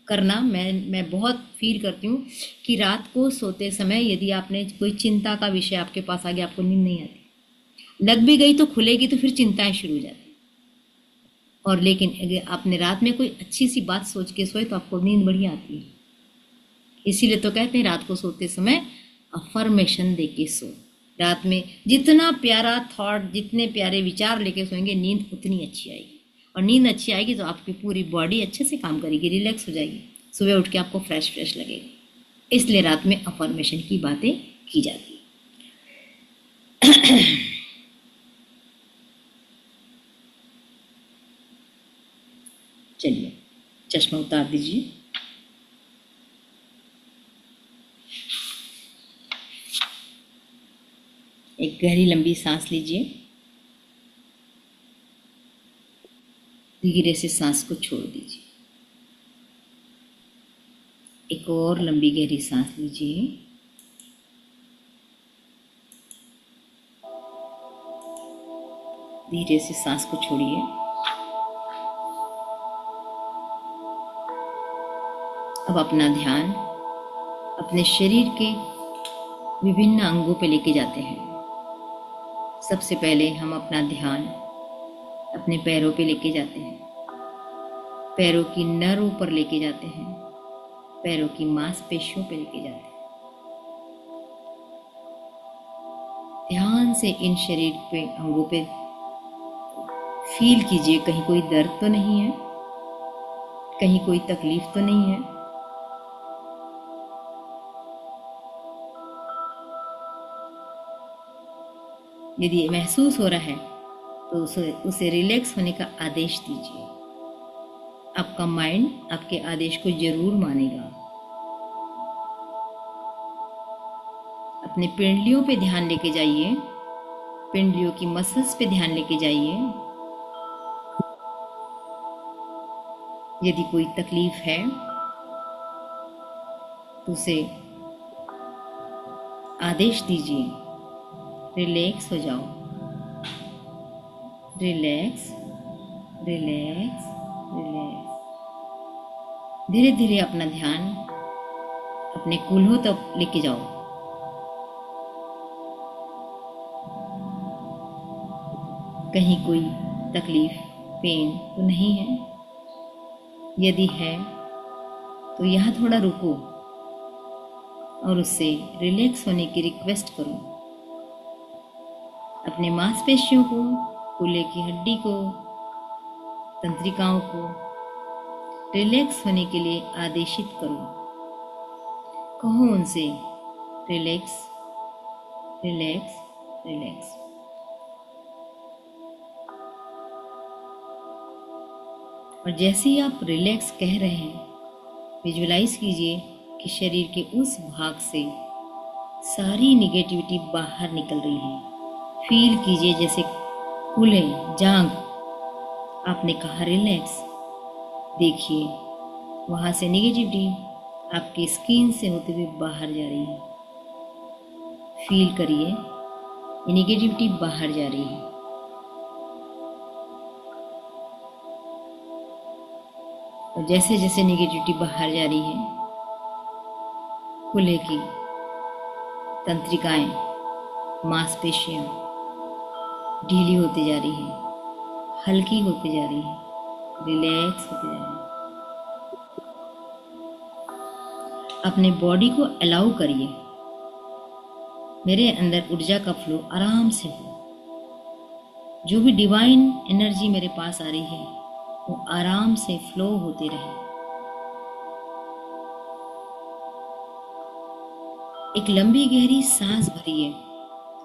करना, मैं बहुत फील करती हूँ कि रात को सोते समय यदि आपने कोई चिंता का विषय आपके पास आ गया, आपको नींद नहीं आती, लग भी गई तो खुलेगी तो फिर चिंताएं शुरू हो जाती। और लेकिन अगर आपने रात में कोई अच्छी सी बात सोच के सोए तो आपको नींद बढ़िया आती है। इसीलिए तो कहते हैं रात को सोते समय अफर्मेशन दे के सो। रात में जितना प्यारा थॉट, जितने प्यारे विचार लेके सोएंगे, नींद उतनी अच्छी आएगी। और नींद अच्छी आएगी तो आपकी पूरी बॉडी अच्छे से काम करेगी, रिलैक्स हो जाएगी, सुबह उठ के आपको फ्रेश लगेगा। इसलिए रात में अफर्मेशन की बातें की जाती है। चलिए, चश्मा उतार दीजिए। एक गहरी लंबी सांस लीजिए, धीरे से सांस को छोड़ दीजिए। एक और लंबी गहरी सांस लीजिए, धीरे से सांस को छोड़िए। अब अपना ध्यान अपने शरीर के विभिन्न अंगों पे लेके जाते हैं। सबसे पहले हम अपना ध्यान अपने पैरों पे लेके जाते हैं, पैरों की नर्व पर लेके जाते हैं, पैरों की मांसपेशियों पे लेके जाते हैं। ध्यान से इन शरीर पे अंगों पे फील कीजिए, कहीं कोई दर्द तो नहीं है, कहीं कोई तकलीफ तो नहीं है। यदि ये महसूस हो रहा है तो उसे रिलैक्स होने का आदेश दीजिए। आपका माइंड आपके आदेश को जरूर मानेगा। अपने पिंडलियों पे ध्यान लेके जाइए, पिंडलियों की मसल्स पे ध्यान लेके जाइए। यदि कोई तकलीफ है तो उसे आदेश दीजिए, रिलैक्स हो जाओ, रिलैक्स रिलैक्स रिलैक्स। धीरे धीरे अपना ध्यान अपने कूल्हों तक लेके जाओ। कहीं कोई तकलीफ, पेन तो नहीं है? यदि है तो यहाँ थोड़ा रुको और उससे रिलैक्स होने की रिक्वेस्ट करो। अपने मांसपेशियों को, कूल्हे की हड्डी को, तंत्रिकाओं को रिलैक्स होने के लिए आदेशित करो। कहो उनसे, रिलैक्स रिलैक्स रिलैक्स। और जैसे ही आप रिलैक्स कह रहे हैं, विजुलाइज कीजिए कि शरीर के उस भाग से सारी निगेटिविटी बाहर निकल रही है। फील कीजिए जैसे कूल्हे, जांघ, आपने कहा रिलैक्स, देखिए वहाँ से निगेटिविटी आपकी स्किन से होते हुए बाहर जा रही है। फील करिए ये निगेटिविटी बाहर जा रही है। और जैसे जैसे निगेटिविटी बाहर जा रही है, कूल्हे की तंत्रिकाएं, मांसपेशियां ढीली होती जा रही है, हल्की होती जा रही है, रिलैक्स होती जा रही है। अपने बॉडी को अलाउ करिए, मेरे अंदर ऊर्जा का फ्लो आराम से हो। जो भी डिवाइन एनर्जी मेरे पास आ रही है वो आराम से फ्लो होती रहे। एक लंबी गहरी सांस भरिए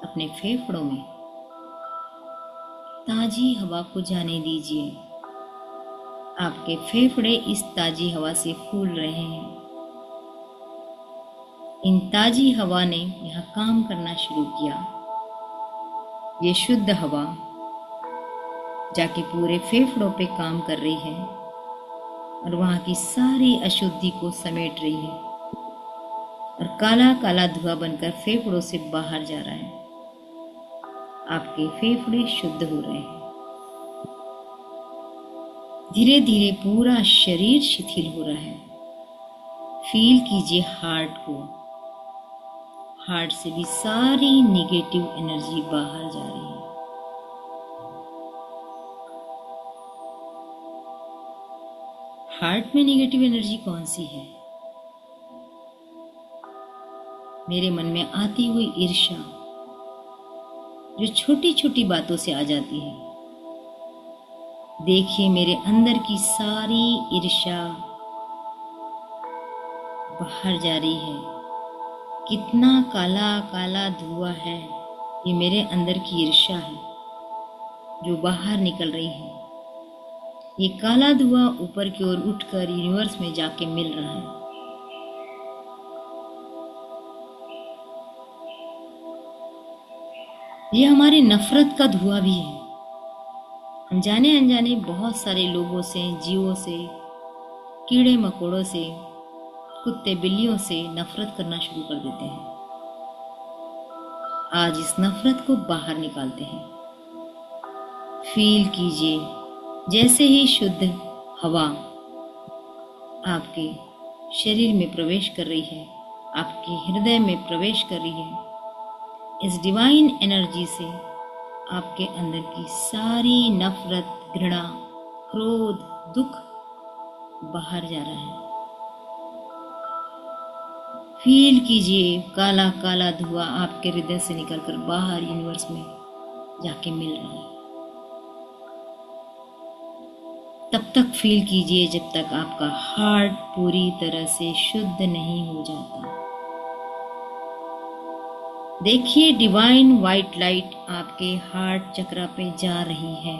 अपने फेफड़ों में, ताजी हवा को जाने दीजिए। आपके फेफड़े इस ताजी हवा से फूल रहे हैं। इन ताजी हवा ने यहाँ काम करना शुरू किया। ये शुद्ध हवा जाके पूरे फेफड़ों पे काम कर रही है और वहाँ की सारी अशुद्धि को समेट रही है और काला काला धुआं बनकर फेफड़ों से बाहर जा रहा है। आपके फेफड़े शुद्ध हो रहे हैं। धीरे धीरे पूरा शरीर शिथिल हो रहा है। फील कीजिए हार्ट को। हार्ट से भी सारी नेगेटिव एनर्जी बाहर जा रही है। हार्ट में नेगेटिव एनर्जी कौन सी है? मेरे मन में आती हुई ईर्ष्या, जो छोटी छोटी बातों से आ जाती है। देखिए मेरे अंदर की सारी ईर्ष्या बाहर जा रही है। कितना काला काला धुआं है। ये मेरे अंदर की ईर्ष्या है जो बाहर निकल रही है। ये काला धुआं ऊपर की ओर उठकर यूनिवर्स में जाके मिल रहा है। ये हमारी नफरत का धुआं भी है। हम जाने अनजाने बहुत सारे लोगों से, जीवों से, कीड़े मकोड़ों से, कुत्ते बिल्लियों से नफरत करना शुरू कर देते हैं। आज इस नफरत को बाहर निकालते हैं। फील कीजिए जैसे ही शुद्ध हवा आपके शरीर में प्रवेश कर रही है, आपके हृदय में प्रवेश कर रही है। इस डिवाइन एनर्जी से आपके अंदर की सारी नफरत, घृणा, क्रोध, दुख बाहर जा रहा है। फील कीजिए काला काला धुआं आपके हृदय से निकलकर बाहर यूनिवर्स में जाके मिल रहा है। तब तक फील कीजिए जब तक आपका हार्ट पूरी तरह से शुद्ध नहीं हो जाता। देखिए डिवाइन व्हाइट लाइट आपके हार्ट चक्र पे जा रही है,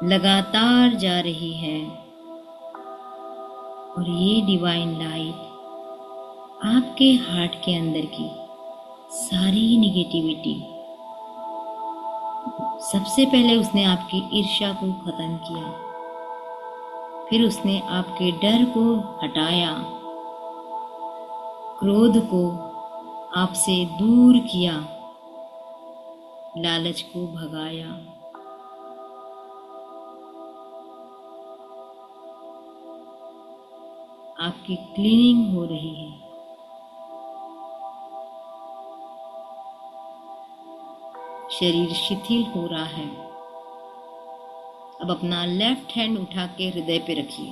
लगातार जा रही है। और ये डिवाइन लाइट आपके हार्ट के अंदर की सारी निगेटिविटी, सबसे पहले उसने आपकी ईर्ष्या को खत्म किया, फिर उसने आपके डर को हटाया, क्रोध को आपसे दूर किया, लालच को भगाया। आपकी क्लीनिंग हो रही है। शरीर शिथिल हो रहा है। अब अपना लेफ्ट हैंड उठा के हृदय पे रखिए।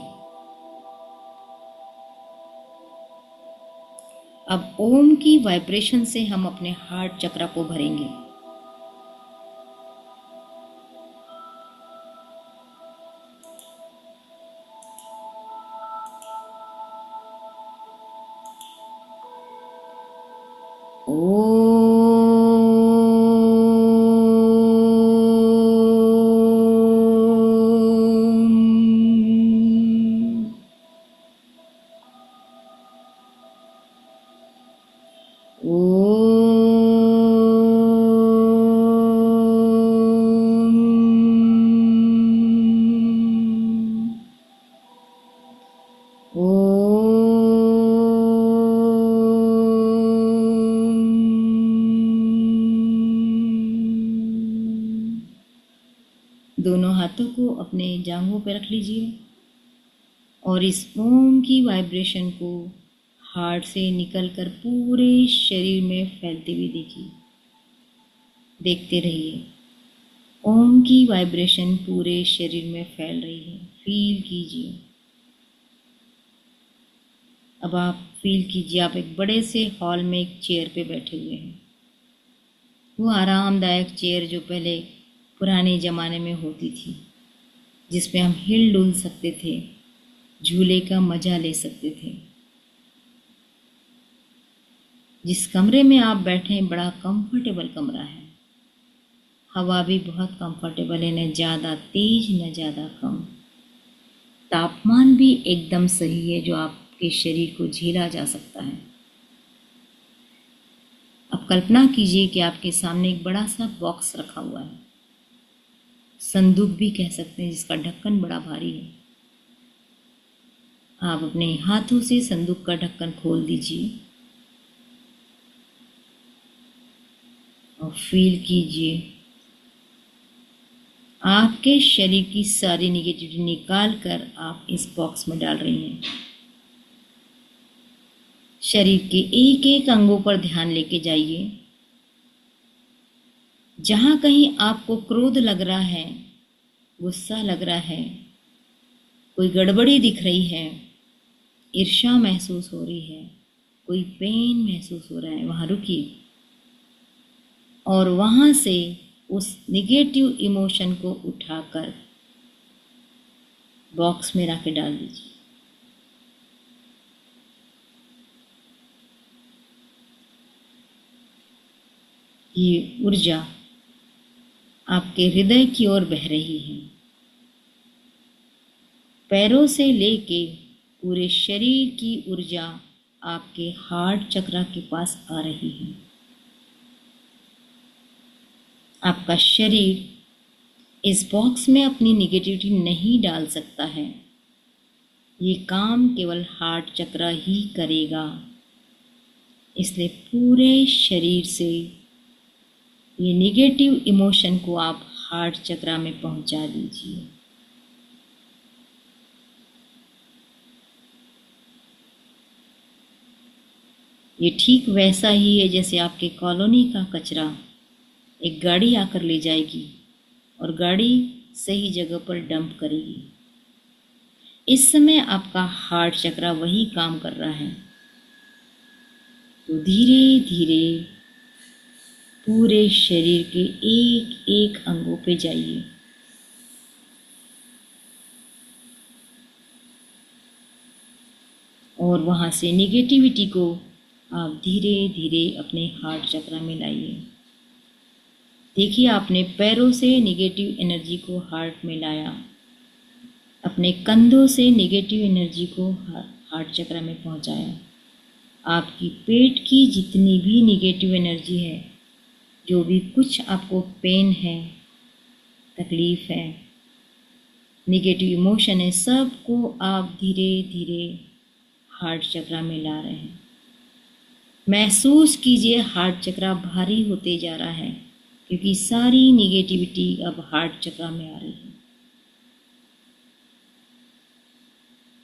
अब ओम की वाइब्रेशन से हम अपने हार्ट चक्र को भरेंगे। दोनों हाथों को अपने जांघों पर रख लीजिए और इस ओम की वाइब्रेशन को हार्ट से निकलकर पूरे शरीर में फैलते हुए देखिए। देखते रहिए, ओम की वाइब्रेशन पूरे शरीर में फैल रही है। फील कीजिए। अब आप फील कीजिए आप एक बड़े से हॉल में एक चेयर पे बैठे हुए हैं। वो आरामदायक चेयर जो पहले पुराने ज़माने में होती थी, जिसपे हम हिल डुल सकते थे, झूले का मज़ा ले सकते थे। जिस कमरे में आप बैठे हैं बड़ा कंफर्टेबल कमरा है। हवा भी बहुत कंफर्टेबल है, न ज़्यादा तेज न ज़्यादा कम। तापमान भी एकदम सही है जो आपके शरीर को झेला जा सकता है। अब कल्पना कीजिए कि आपके सामने एक बड़ा सा बॉक्स रखा हुआ है। संदूक भी कह सकते हैं, जिसका ढक्कन बड़ा भारी है। आप अपने हाथों से संदूक का ढक्कन खोल दीजिए और फील कीजिए आपके शरीर की सारी निगेटिविटी निकाल कर आप इस बॉक्स में डाल रही हैं। शरीर के एक एक अंगों पर ध्यान लेके जाइए। जहां कहीं आपको क्रोध लग रहा है, गुस्सा लग रहा है, कोई गड़बड़ी दिख रही है, ईर्ष्या महसूस हो रही है, कोई पेन महसूस हो रहा है, वहां रुकिए और वहां से उस निगेटिव इमोशन को उठाकर बॉक्स में रख के डाल दीजिए। ये ऊर्जा आपके हृदय की ओर बह रही है। पैरों से लेके पूरे शरीर की ऊर्जा आपके हार्ट चक्र के पास आ रही है। आपका शरीर इस बॉक्स में अपनी निगेटिविटी नहीं डाल सकता है। ये काम केवल हार्ट चक्र ही करेगा। इसलिए पूरे शरीर से ये निगेटिव इमोशन को आप हार्ट चक्र में पहुंचा दीजिए। ये ठीक वैसा ही है जैसे आपके कॉलोनी का कचरा एक गाड़ी आकर ले जाएगी और गाड़ी सही जगह पर डंप करेगी। इस समय आपका हार्ट चक्र वही काम कर रहा है। तो धीरे धीरे पूरे शरीर के एक एक अंगों पे जाइए। और वहां से निगेटिविटी को आप धीरे धीरे अपने हार्ट चक्र में लाइए। देखिए, आपने पैरों से निगेटिव एनर्जी को हार्ट में लाया, अपने कंधों से निगेटिव एनर्जी को हार्ट चक्र में पहुंचाया। आपकी पेट की जितनी भी निगेटिव एनर्जी है, जो भी कुछ आपको पेन है, तकलीफ है, निगेटिव इमोशन है, सबको आप धीरे धीरे हार्ट चक्र में ला रहे हैं। महसूस कीजिए हार्ट चक्र भारी होते जा रहा है, क्योंकि सारी निगेटिविटी अब हार्ट चक्र में आ रही है।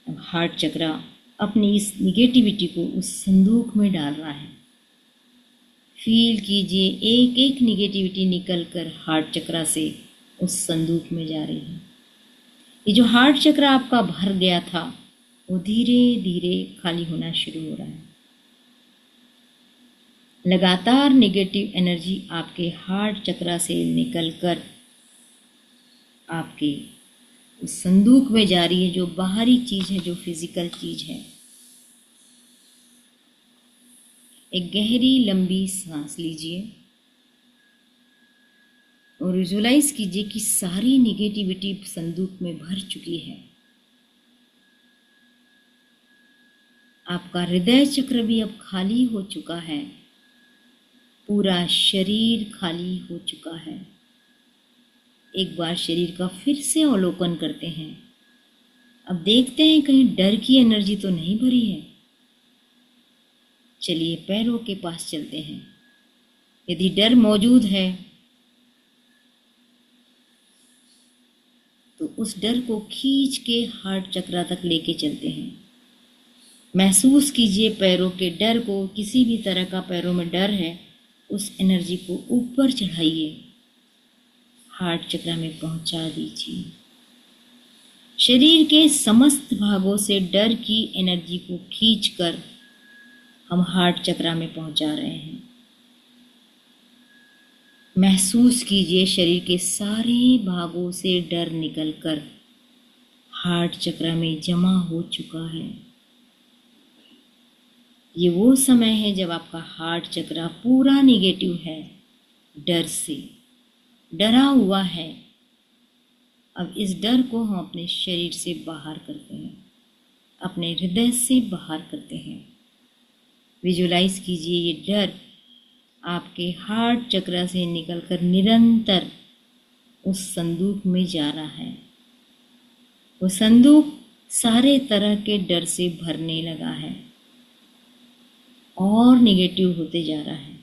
अब हार्ट चक्र अपनी इस निगेटिविटी को उस संदूक में डाल रहा है। फील कीजिए एक एक निगेटिविटी निकलकर हार्ट चक्र से उस संदूक में जा रही है। ये जो हार्ट चक्र आपका भर गया था, वो धीरे धीरे खाली होना शुरू हो रहा है। लगातार निगेटिव एनर्जी आपके हार्ट चक्र से निकलकर आपके उस संदूक में जा रही है, जो बाहरी चीज है, जो फिजिकल चीज है। एक गहरी लंबी सांस लीजिए और विजुलाइज कीजिए कि सारी निगेटिविटी संदूक में भर चुकी है। आपका हृदय चक्र भी अब खाली हो चुका है, पूरा शरीर खाली हो चुका है। एक बार शरीर का फिर से अवलोकन करते हैं। अब देखते हैं कहीं डर की एनर्जी तो नहीं भरी है। चलिए पैरों के पास चलते हैं। यदि डर मौजूद है तो उस डर को खींच के हार्ट चक्र तक लेके चलते हैं। महसूस कीजिए पैरों के डर को, किसी भी तरह का पैरों में डर है, उस एनर्जी को ऊपर चढ़ाइए, हार्ट चक्र में पहुंचा दीजिए। शरीर के समस्त भागों से डर की एनर्जी को खींचकर हम हार्ट चक्र में पहुंचा रहे हैं। महसूस कीजिए शरीर के सारे भागों से डर निकलकर हार्ट चक्र में जमा हो चुका है। ये वो समय है जब आपका हार्ट चक्र पूरा निगेटिव है, डर से डरा हुआ है। अब इस डर को हम अपने शरीर से बाहर करते हैं, अपने हृदय से बाहर करते हैं। विजुलाइज कीजिए ये डर आपके हार्ट चक्र से निकलकर निरंतर उस संदूक में जा रहा है। वो संदूक सारे तरह के डर से भरने लगा है और निगेटिव होते जा रहा है।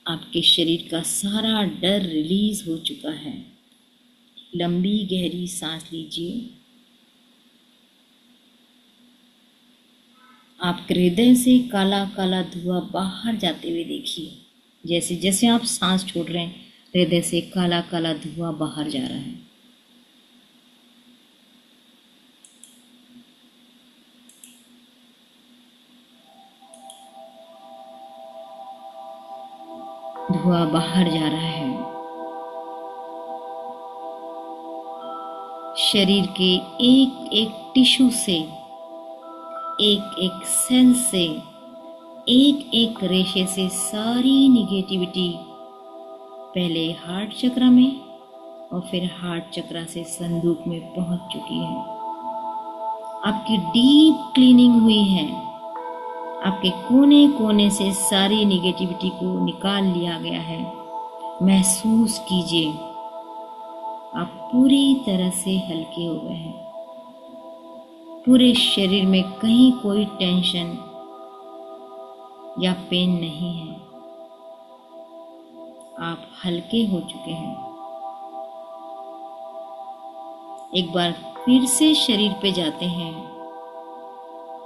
आपके शरीर का सारा डर रिलीज हो चुका है। लंबी गहरी सांस लीजिए। आप हृदय से काला काला धुआं बाहर जाते हुए देखिए। जैसे जैसे आप सांस छोड़ रहे हैं, हृदय से काला काला धुआं बाहर जा रहा है। धुआं बाहर जा रहा है। शरीर के एक एक टिश्यू से, एक एक सेल से, एक एक रेशे से सारी निगेटिविटी पहले हार्ट चक्र में और फिर हार्ट चक्र से संदूक में पहुंच चुकी है। आपकी डीप क्लीनिंग हुई है। आपके कोने कोने से सारी निगेटिविटी को निकाल लिया गया है। महसूस कीजिए, आप पूरी तरह से हल्के हो गए हैं। पूरे शरीर में कहीं कोई टेंशन या पेन नहीं है। आप हल्के हो चुके हैं। एक बार फिर से शरीर पे जाते हैं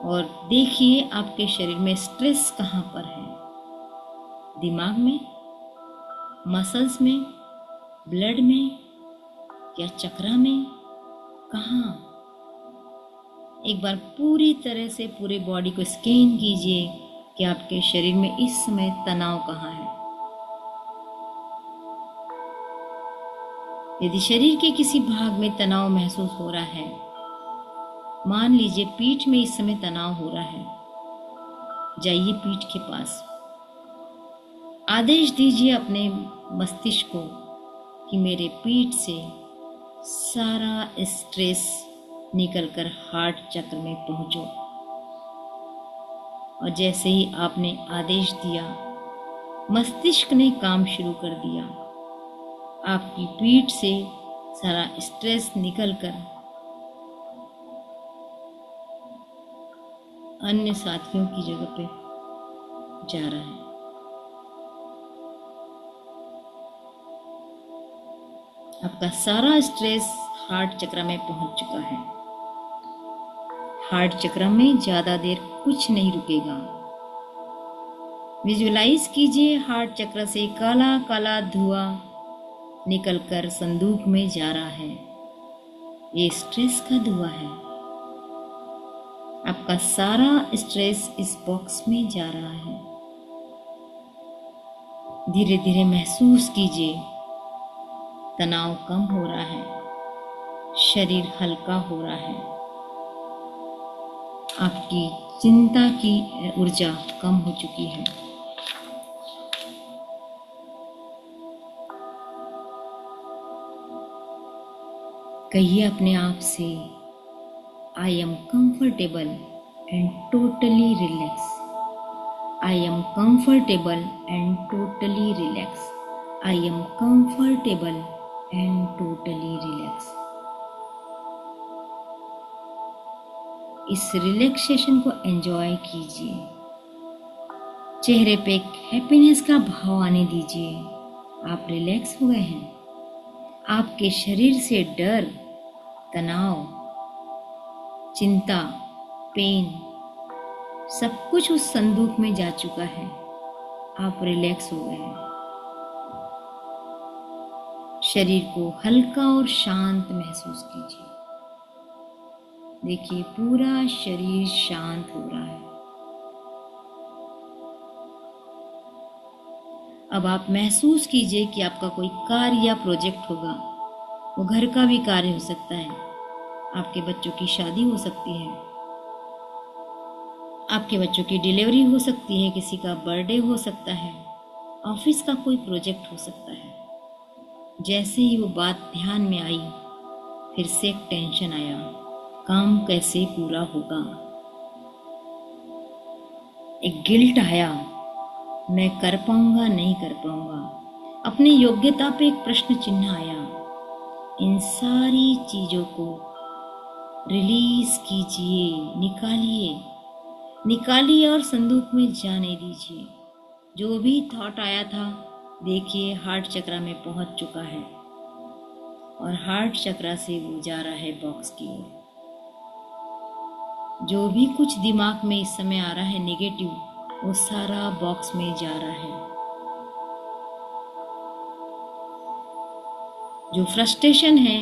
और देखिए आपके शरीर में स्ट्रेस कहाँ पर है। दिमाग में, मसल्स में, ब्लड में या चक्रा में, कहाँ? एक बार पूरी तरह से पूरे बॉडी को स्कैन कीजिए कि आपके शरीर में इस समय तनाव कहाँ है। यदि शरीर के किसी भाग में तनाव महसूस हो रहा है, मान लीजिए पीठ में इस समय तनाव हो रहा है, जाइए पीठ के पास। आदेश दीजिए अपने मस्तिष्क को कि मेरे पीठ से सारा स्ट्रेस निकलकर हार्ट चक्र में पहुंचो। और जैसे ही आपने आदेश दिया, मस्तिष्क ने काम शुरू कर दिया। आपकी पीठ से सारा स्ट्रेस निकलकर अन्य साथियों की जगह पे जा रहा है। आपका सारा स्ट्रेस हार्ट चक्र में पहुंच चुका है। हार्ट चक्र में ज्यादा देर कुछ नहीं रुकेगा। विजुअलाइज कीजिए हार्ट चक्र से काला काला धुआं निकलकर संदूक में जा रहा है। ये स्ट्रेस का धुआं है। आपका सारा स्ट्रेस इस बॉक्स में जा रहा है। धीरे धीरे महसूस कीजिए, तनाव कम हो रहा है, शरीर हल्का हो रहा है, आपकी चिंता की ऊर्जा कम हो चुकी है। कहिए अपने आप से, I am comfortable and totally relax. I am comfortable and totally relax. I am comfortable and totally relax. इस रिलैक्सेशन को एंजॉय कीजिए। चेहरे पे एक हैप्पीनेस का भाव आने दीजिए। आप रिलैक्स हो गए हैं। आपके शरीर से डर, तनाव, चिंता, पेन सब कुछ उस संदूक में जा चुका है। आप रिलैक्स हो गए हैं। शरीर को हल्का और शांत महसूस कीजिए। देखिए पूरा शरीर शांत हो रहा है। अब आप महसूस कीजिए कि आपका कोई कार्य या प्रोजेक्ट होगा। वो घर का भी कार्य हो सकता है, आपके बच्चों की शादी हो सकती है, आपके बच्चों की डिलीवरी हो सकती है, किसी का बर्थडे हो सकता है, ऑफिस का कोई प्रोजेक्ट हो सकता है। जैसे ही वो बात ध्यान में आई, फिर से एक टेंशन आया, काम कैसे पूरा होगा। एक गिल्ट आया, मैं कर पाऊंगा नहीं कर पाऊंगा। अपनी योग्यता पे एक प्रश्न चिन्ह आया। इन सारी चीजों को रिलीज कीजिए, निकालिए और संदूक में जाने दीजिए। जो भी थॉट आया था, देखिए हार्ट चक्रा में पहुंच चुका है और हार्ट चक्रा से वो जा रहा है बॉक्स की ओर। जो भी कुछ दिमाग में इस समय आ रहा है नेगेटिव, वो सारा बॉक्स में जा रहा है। जो फ्रस्ट्रेशन है,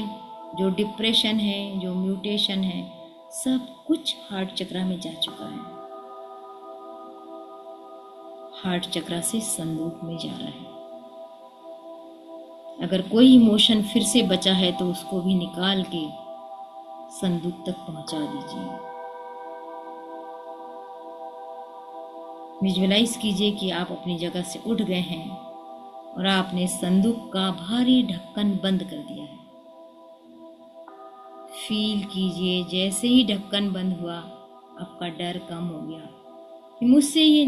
जो डिप्रेशन है, जो म्यूटेशन है, सब कुछ हार्ट चक्रा में जा चुका है। हार्ट चक्रा से संदूक में जा रहा है। अगर कोई इमोशन फिर से बचा है तो उसको भी निकाल के संदूक तक पहुंचा दीजिए। विजुअलाइज कीजिए कि आप अपनी जगह से उठ गए हैं और आपने संदूक का भारी ढक्कन बंद कर दिया है। फील कीजिए जैसे ही ढक्कन बंद हुआ, आपका डर कम हो गया कि मुझसे ये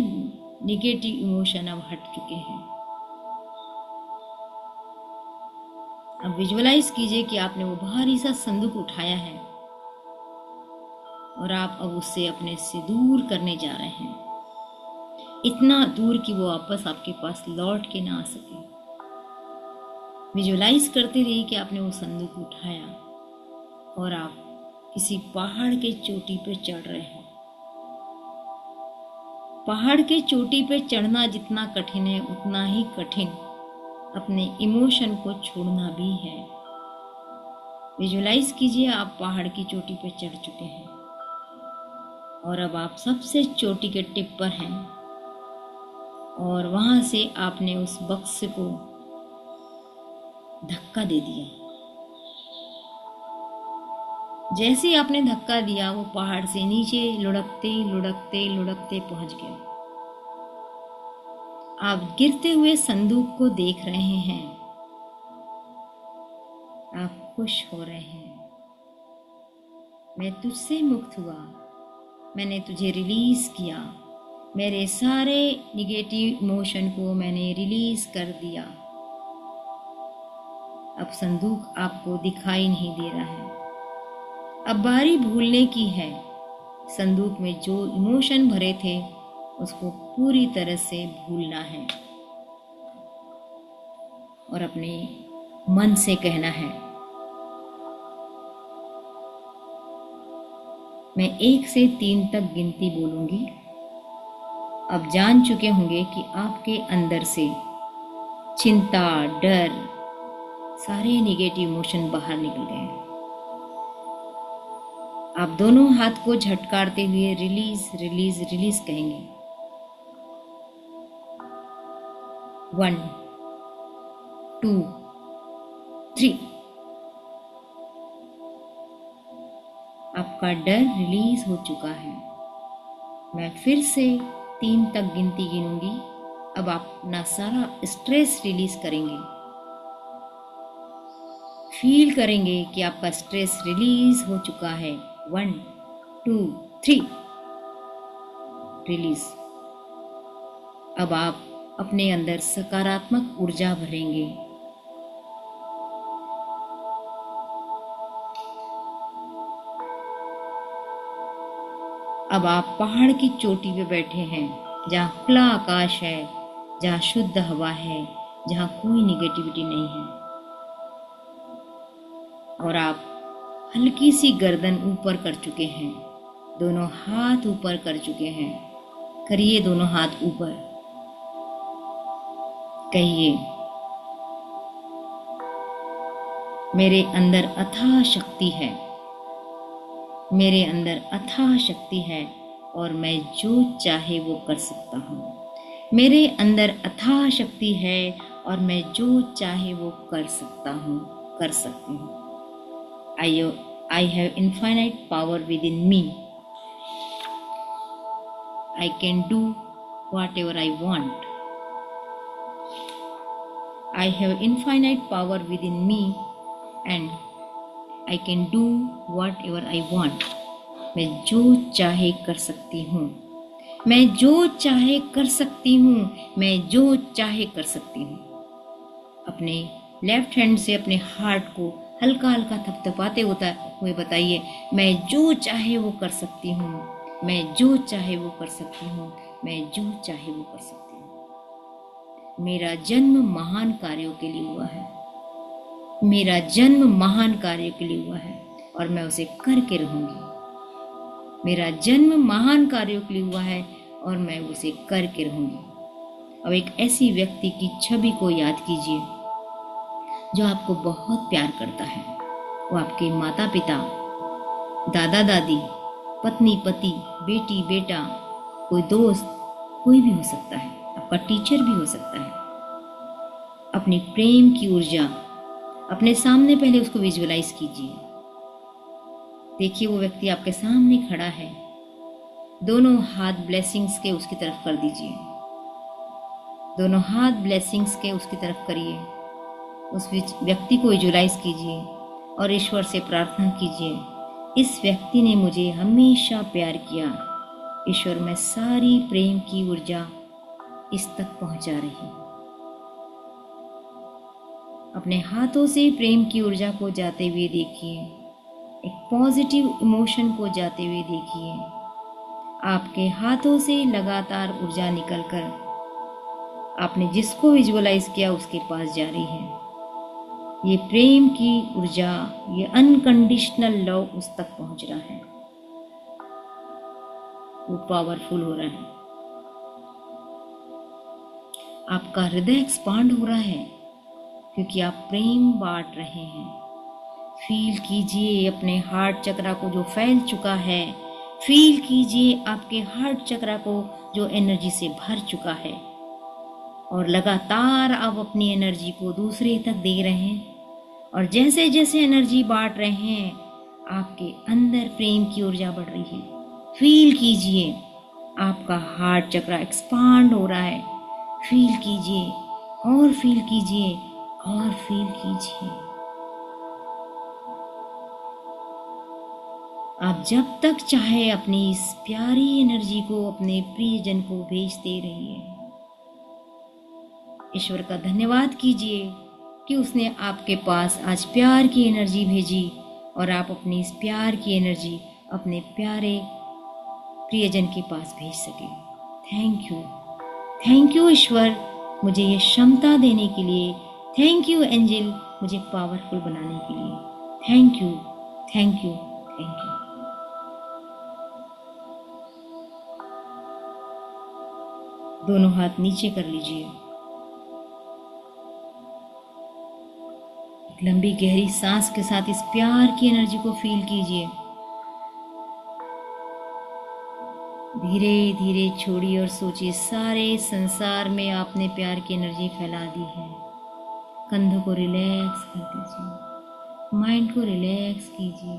निगेटिव इमोशन अब हट चुके हैं। अब विजुअलाइज कीजिए कि आपने वो भारी सा संदूक उठाया है और आप अब उससे अपने से दूर करने जा रहे हैं, इतना दूर कि वो वापस आपके पास लौट के ना आ सके। विजुअलाइज करते रहिए कि आपने वो संदूक उठाया और आप किसी पहाड़ के चोटी पे चढ़ रहे हैं। पहाड़ के चोटी पे चढ़ना जितना कठिन है, उतना ही कठिन अपने इमोशन को छोड़ना भी है। विजुअलाइज कीजिए आप पहाड़ की चोटी पे चढ़ चुके हैं और अब आप सबसे चोटी के टिप पर हैं और वहां से आपने उस बक्स को धक्का दे दिया। जैसे ही आपने धक्का दिया, वो पहाड़ से नीचे लुढ़कते लुढ़कते लुढ़कते पहुंच गया। आप गिरते हुए संदूक को देख रहे हैं। आप खुश हो रहे हैं। मैं तुझसे मुक्त हुआ, मैंने तुझे रिलीज किया, मेरे सारे निगेटिव इमोशन को मैंने रिलीज कर दिया। अब संदूक आपको दिखाई नहीं दे रहा है। अब बारी भूलने की है। संदूक में जो इमोशन भरे थे उसको पूरी तरह से भूलना है और अपने मन से कहना है, मैं 1 से 3 तक गिनती बोलूंगी। अब जान चुके होंगे कि आपके अंदर से चिंता, डर, सारे निगेटिव इमोशन बाहर निकल गए हैं। आप दोनों हाथ को झटकारते हुए रिलीज रिलीज रिलीज कहेंगे। 1 2 3। आपका डर रिलीज हो चुका है। मैं फिर से 3 तक गिनती गिनूंगी। अब आप अपना सारा स्ट्रेस रिलीज करेंगे। फील करेंगे कि आपका स्ट्रेस रिलीज हो चुका है। 1 2 3 रिलीज। अब आप अपने अंदर सकारात्मक ऊर्जा भरेंगे। अब आप पहाड़ की चोटी पे बैठे हैं, जहाँ खुला आकाश है, जहाँ शुद्ध हवा है, जहाँ कोई निगेटिविटी नहीं है। और आप हल्की सी गर्दन ऊपर कर चुके हैं, दोनों हाथ ऊपर कर चुके हैं। करिए दोनों हाथ ऊपर। कहिए, मेरे अंदर अथाह शक्ति है, मेरे अंदर अथाह शक्ति है और मैं जो चाहे वो कर सकता हूँ। मेरे अंदर अथाह शक्ति है और मैं जो चाहे वो कर सकता हूँ, कर सकती हूँ। I have infinite power within me. I can do whatever I want. I have infinite power within me and I can do what ever I want. मैं जो चाहे कर सकती हूँ, मैं जो चाहे कर सकती हूँ, मैं जो चाहे कर सकती हूँ। अपने लेफ्ट हैंड से अपने हार्ट को हल्का हल्का थपथपाते हुए बताइए, मैं जो चाहे वो कर सकती हूँ, मैं जो चाहे वो कर सकती हूँ, मैं जो चाहे वो कर सकती हूँ। मेरा जन्म महान कार्यों के लिए हुआ है, मेरा जन्म महान कार्य के लिए हुआ है और मैं उसे करके रहूंगी। मेरा जन्म महान कार्यों के लिए हुआ है और मैं उसे करके रहूंगी। अब एक ऐसी व्यक्ति की छवि को याद कीजिए जो आपको बहुत प्यार करता है। वो आपके माता पिता, दादा दादी, पत्नी पति, बेटी बेटा, कोई दोस्त, कोई भी हो सकता है, आपका टीचर भी हो सकता है। अपनी प्रेम की ऊर्जा अपने सामने पहले उसको विजुअलाइज कीजिए। देखिए वो व्यक्ति आपके सामने खड़ा है, दोनों हाथ ब्लेसिंग्स के उसकी तरफ कर दीजिए, दोनों हाथ ब्लेसिंग्स के उसकी तरफ करिए। उस व्यक्ति को विजुअलाइज कीजिए और ईश्वर से प्रार्थना कीजिए, इस व्यक्ति ने मुझे हमेशा प्यार किया, ईश्वर मैं सारी प्रेम की ऊर्जा इस तक पहुंचा रही। अपने हाथों से प्रेम की ऊर्जा को जाते हुए देखिए, एक पॉजिटिव इमोशन को जाते हुए देखिए। आपके हाथों से लगातार ऊर्जा निकलकर आपने जिसको विजुअलाइज किया उसके पास जा रही है। ये प्रेम की ऊर्जा, ये अनकंडीशनल लव उस तक पहुंच रहा है, वो पावरफुल हो रहा है। आपका हृदय एक्सपांड हो रहा है क्योंकि आप प्रेम बांट रहे हैं। फील कीजिए अपने हार्ट चक्रा को जो फैल चुका है, फील कीजिए आपके हार्ट चक्रा को जो एनर्जी से भर चुका है और लगातार आप अपनी एनर्जी को दूसरे तक दे रहे हैं। और जैसे जैसे एनर्जी बांट रहे हैं आपके अंदर प्रेम की ऊर्जा बढ़ रही है। फील कीजिए आपका हार्ट चक्रा एक्सपांड हो रहा है। फील कीजिए और फील कीजिए और फील कीजिए। आप जब तक चाहे अपनी इस प्यारी एनर्जी को अपने प्रियजन को भेजते रहिए। ईश्वर का धन्यवाद कीजिए कि उसने आपके पास आज प्यार की एनर्जी भेजी और आप अपनी इस प्यार की एनर्जी अपने प्यारे प्रियजन के पास भेज सके। थैंक यू ईश्वर मुझे ये क्षमता देने के लिए। थैंक यू एंजल मुझे पावरफुल बनाने के लिए। Thank you thank you thank you. दोनों हाथ नीचे कर लीजिए। लंबी गहरी सांस के साथ इस प्यार की एनर्जी को फील कीजिए। धीरे धीरे छोड़िए और सोचिए सारे संसार में आपने प्यार की एनर्जी फैला दी है। कंधों को रिलैक्स कर दीजिए, माइंड को रिलैक्स कीजिए।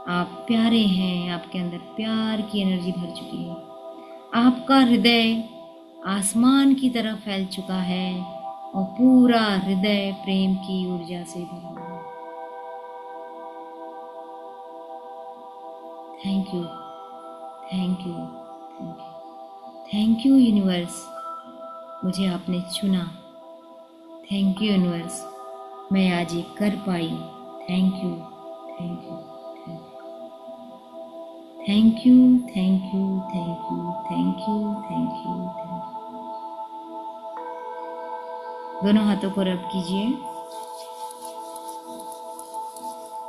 आप प्यारे हैं, आपके अंदर प्यार की एनर्जी भर चुकी है। आपका हृदय आसमान की तरह फैल चुका है और पूरा हृदय प्रेम की ऊर्जा से भरा हुआ है। Thank you thank you thank you thank you universe, मुझे आपने चुना। थैंक यू यूनिवर्स, मैं आज ये कर पाई। Thank you thank you thank you thank you thank you thank you thank you thank you. दोनों हाथों को रब कीजिए,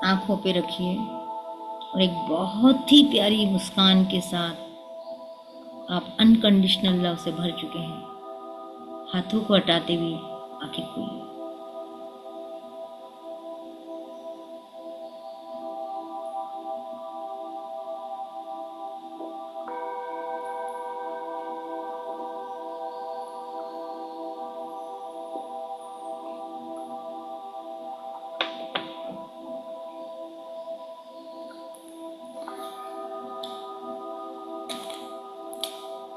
आंखों पे रखिए और एक बहुत ही प्यारी मुस्कान के साथ आप अनकंडीशनल लव से भर चुके हैं। हाथों को हटाते हुए आंखें खोलिए।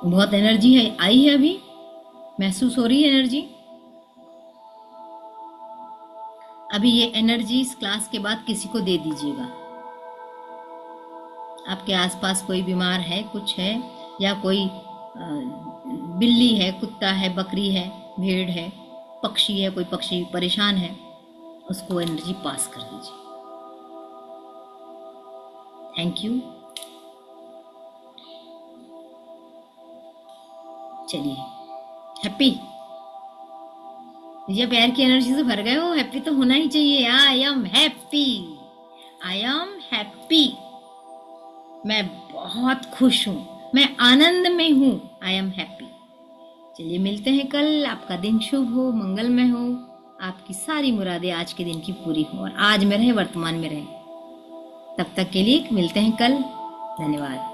बहुत एनर्जी है आई है, अभी महसूस हो रही है एनर्जी। अब अभी ये एनर्जी इस क्लास के बाद किसी को दे दीजिएगा। आपके आसपास कोई बीमार है, कुछ है, या कोई बिल्ली है, कुत्ता है, बकरी है, भेड़ है, पक्षी है, कोई पक्षी परेशान है, उसको एनर्जी पास कर दीजिए। Thank you. चलिए, हैप्पी, ये प्यार की एनर्जी से भर गए हो, हैप्पी तो होना ही चाहिए। I am happy, I am happy, मैं बहुत खुश हूं, मैं आनंद में हूं, आई एम हैप्पी। चलिए मिलते हैं कल। आपका दिन शुभ हो, मंगलमय हो, आपकी सारी मुरादें आज के दिन की पूरी हो और आज में रहे, वर्तमान में रहे। तब तक के लिए मिलते हैं कल। धन्यवाद।